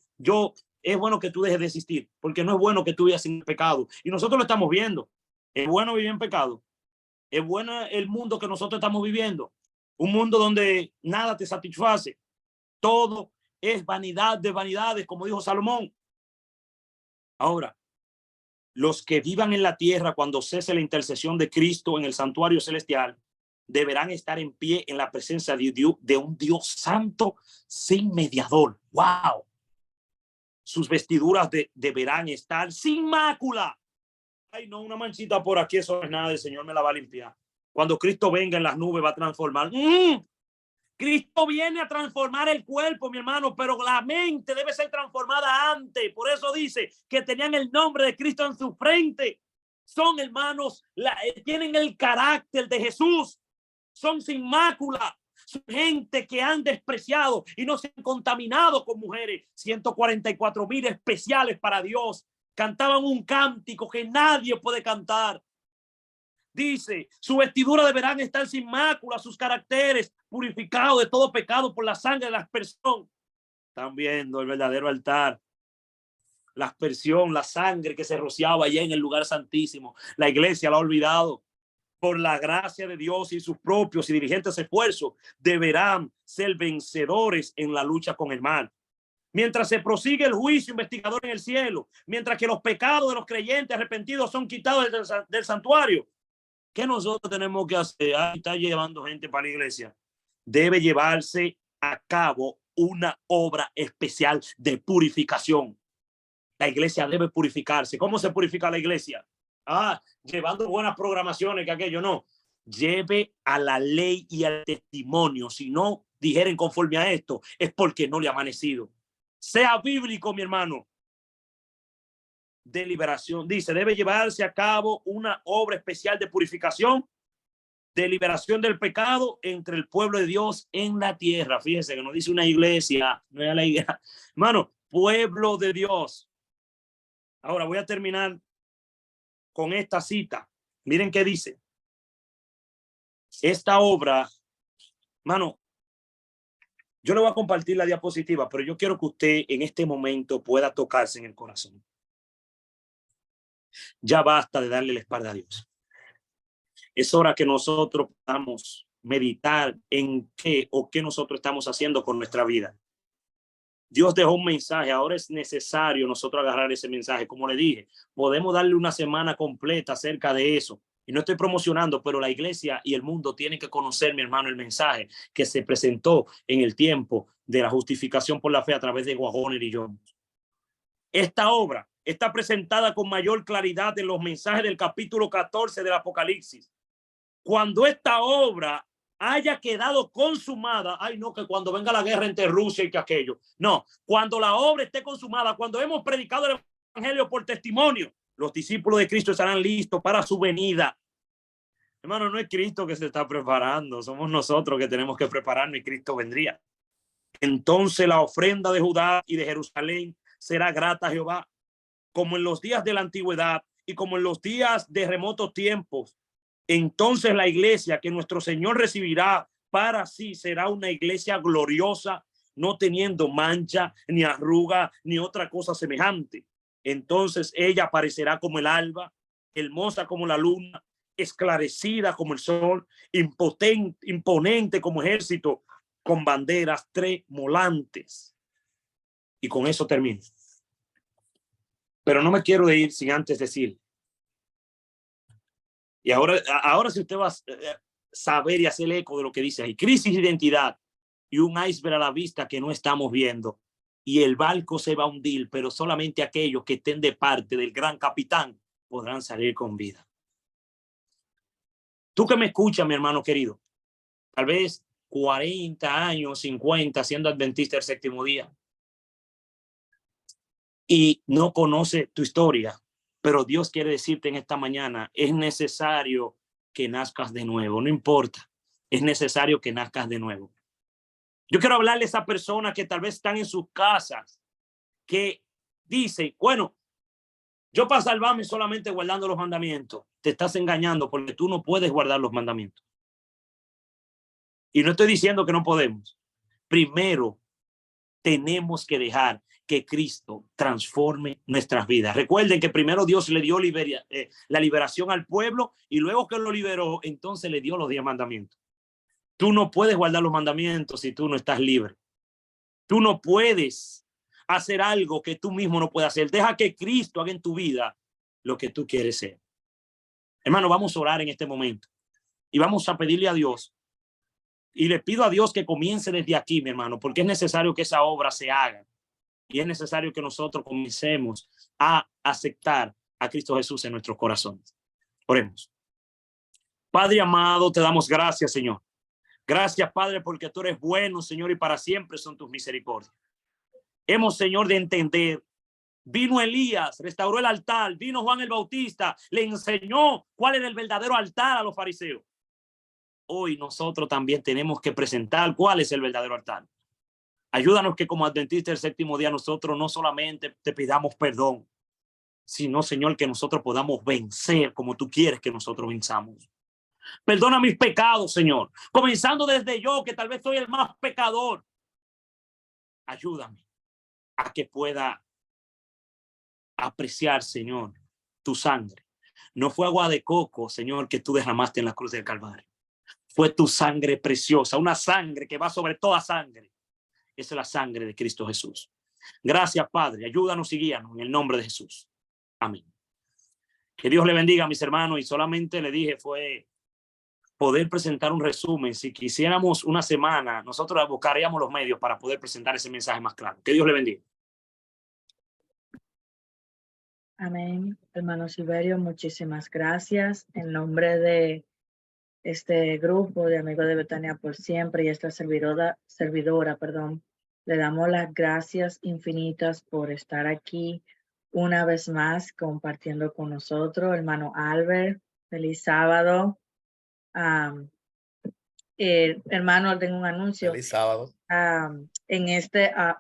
bueno que tú dejes de existir, porque no es bueno que tú vivas sin pecado. Y nosotros lo estamos viendo. Es bueno vivir en pecado. Es bueno el mundo que nosotros estamos viviendo. Un mundo donde nada te satisface. Todo es vanidad de vanidades, como dijo Salomón. Ahora, los que vivan en la tierra cuando cese la intercesión de Cristo en el santuario celestial deberán estar en pie en la presencia de un Dios santo sin mediador. ¡Wow! Sus vestiduras deberán estar sin mácula. Ay, no, una manchita por aquí, eso no es nada, el Señor me la va a limpiar. Cuando Cristo venga en las nubes va a transformar. Cristo viene a transformar el cuerpo, mi hermano, pero la mente debe ser transformada antes. Por eso dice que tenían el nombre de Cristo en su frente. Son hermanos, tienen el carácter de Jesús. Son sin mácula. Son gente que han despreciado y no se han contaminado con mujeres. 144,000 especiales para Dios. Cantaban un cántico que nadie puede cantar. Dice, su vestidura deberán estar sin mácula, sus caracteres purificados de todo pecado por la sangre de la aspersión. Están viendo el verdadero altar. La aspersión, la sangre que se rociaba allá en el lugar santísimo. La iglesia la ha olvidado. Por la gracia de Dios y sus propios y diligentes esfuerzos, deberán ser vencedores en la lucha con el mal. Mientras se prosigue el juicio investigador en el cielo, mientras que los pecados de los creyentes arrepentidos son quitados del santuario, ¿qué nosotros tenemos que hacer? Ahí está llevando gente para la iglesia. Debe llevarse a cabo una obra especial de purificación. La iglesia debe purificarse. ¿Cómo se purifica la iglesia? Llevando buenas programaciones, que aquello no. Lleve a la ley y al testimonio. Si no dijeren conforme a esto, es porque no le ha amanecido. Sea bíblico, mi hermano. De liberación. Dice, debe llevarse a cabo una obra especial de purificación, de liberación del pecado entre el pueblo de Dios en la tierra. Fíjense que no dice una iglesia, no es la iglesia. Hermano, pueblo de Dios. Ahora voy a terminar con esta cita. Miren qué dice. Esta obra, mano, yo le voy a compartir la diapositiva, pero yo quiero que usted en este momento pueda tocarse en el corazón. Ya basta de darle la espalda a Dios. Es hora que nosotros podamos meditar en qué nosotros estamos haciendo con nuestra vida. Dios dejó un mensaje, ahora es necesario nosotros agarrar ese mensaje. Como le dije, podemos darle una semana completa acerca de eso. Y no estoy promocionando, pero la iglesia y el mundo tienen que conocer, mi hermano, el mensaje que se presentó en el tiempo de la justificación por la fe a través de Waggoner y Jones. Esta obra está presentada con mayor claridad en los mensajes del capítulo 14 del Apocalipsis. Cuando esta obra haya quedado consumada, no, que cuando venga la guerra entre Rusia y que aquello. No, cuando la obra esté consumada, cuando hemos predicado el evangelio por testimonio, los discípulos de Cristo estarán listos para su venida. Hermano, no es Cristo que se está preparando, somos nosotros que tenemos que prepararnos y Cristo vendría. Entonces la ofrenda de Judá y de Jerusalén será grata a Jehová, como en los días de la antigüedad y como en los días de remotos tiempos. Entonces la iglesia que nuestro Señor recibirá para sí será una iglesia gloriosa, no teniendo mancha, ni arruga, ni otra cosa semejante. Entonces ella aparecerá como el alba, hermosa como la luna, esclarecida como el sol, imponente como ejército, con banderas tremolantes. Y con eso termino. Pero no me quiero ir sin antes decir. Y ahora si usted va a saber y hacer eco de lo que dice ahí, crisis de identidad y un iceberg a la vista que no estamos viendo. Y el barco se va a hundir, pero solamente aquellos que estén de parte del gran capitán podrán salir con vida. Tú que me escuchas, mi hermano querido, tal vez 40 años, 50, siendo adventista del séptimo día, y no conoce tu historia, pero Dios quiere decirte en esta mañana, es necesario que nazcas de nuevo, no importa, es necesario que nazcas de nuevo. Yo quiero hablarle a esas personas que tal vez están en sus casas, que dicen, bueno, yo para salvarme solamente guardando los mandamientos. Te estás engañando porque tú no puedes guardar los mandamientos. Y no estoy diciendo que no podemos. Primero, tenemos que dejar que Cristo transforme nuestras vidas. Recuerden que primero Dios le dio la liberación al pueblo y luego que lo liberó, entonces le dio los 10 mandamientos. Tú no puedes guardar los mandamientos si tú no estás libre. Tú no puedes hacer algo que tú mismo no puedes hacer. Deja que Cristo haga en tu vida lo que tú quieres ser. Hermano, vamos a orar en este momento y vamos a pedirle a Dios. Y le pido a Dios que comience desde aquí, mi hermano, porque es necesario que esa obra se haga. Y es necesario que nosotros comencemos a aceptar a Cristo Jesús en nuestros corazones. Oremos. Padre amado, te damos gracias, Señor. Gracias, Padre, porque tú eres bueno, Señor, y para siempre son tus misericordias. Hemos, Señor, de entender. Vino Elías, restauró el altar. Vino Juan el Bautista, le enseñó cuál era el verdadero altar a los fariseos. hoy nosotros también tenemos que presentar cuál es el verdadero altar. Ayúdanos que como adventistas del séptimo día nosotros no solamente te pidamos perdón, sino, Señor, que nosotros podamos vencer como tú quieres que nosotros venzamos. Perdona mis pecados, Señor, comenzando desde yo, que tal vez soy el más pecador. Ayúdame a que pueda apreciar, Señor, tu sangre. No fue agua de coco, Señor, que tú derramaste en la cruz del Calvario. Fue tu sangre preciosa, una sangre que va sobre toda sangre. Esa es la sangre de Cristo Jesús. Gracias, Padre. Ayúdanos y guíanos en el nombre de Jesús. Amén. Que Dios le bendiga a mis hermanos, y solamente le dije fue poder presentar un resumen. Si quisiéramos una semana, nosotros buscaríamos los medios para poder presentar ese mensaje más claro. Que Dios le bendiga. Amén. Hermano Silverio, muchísimas gracias. En nombre de este grupo de Amigos de Betania por Siempre y esta servidora, le damos las gracias infinitas por estar aquí una vez más compartiendo con nosotros. Hermano Albert, feliz sábado. Hermano, tengo un anuncio. Feliz sábado.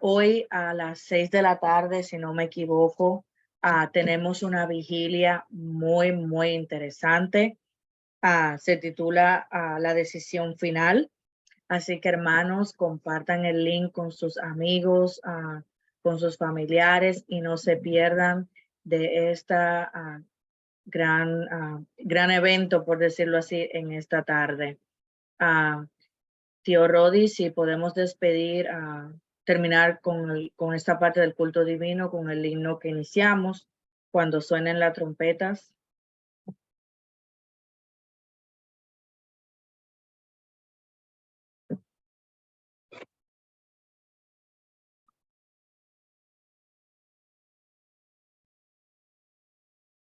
Hoy a las 6 de la tarde, si no me equivoco, tenemos una vigilia muy, muy interesante. Se titula La Decisión Final. Así que, hermanos, compartan el link con sus amigos, con sus familiares, y no se pierdan de esta gran evento, por decirlo así, en esta tarde. Tío Rodi, si podemos despedir, terminar con esta parte del culto divino, con el himno que iniciamos, cuando suenen las trompetas.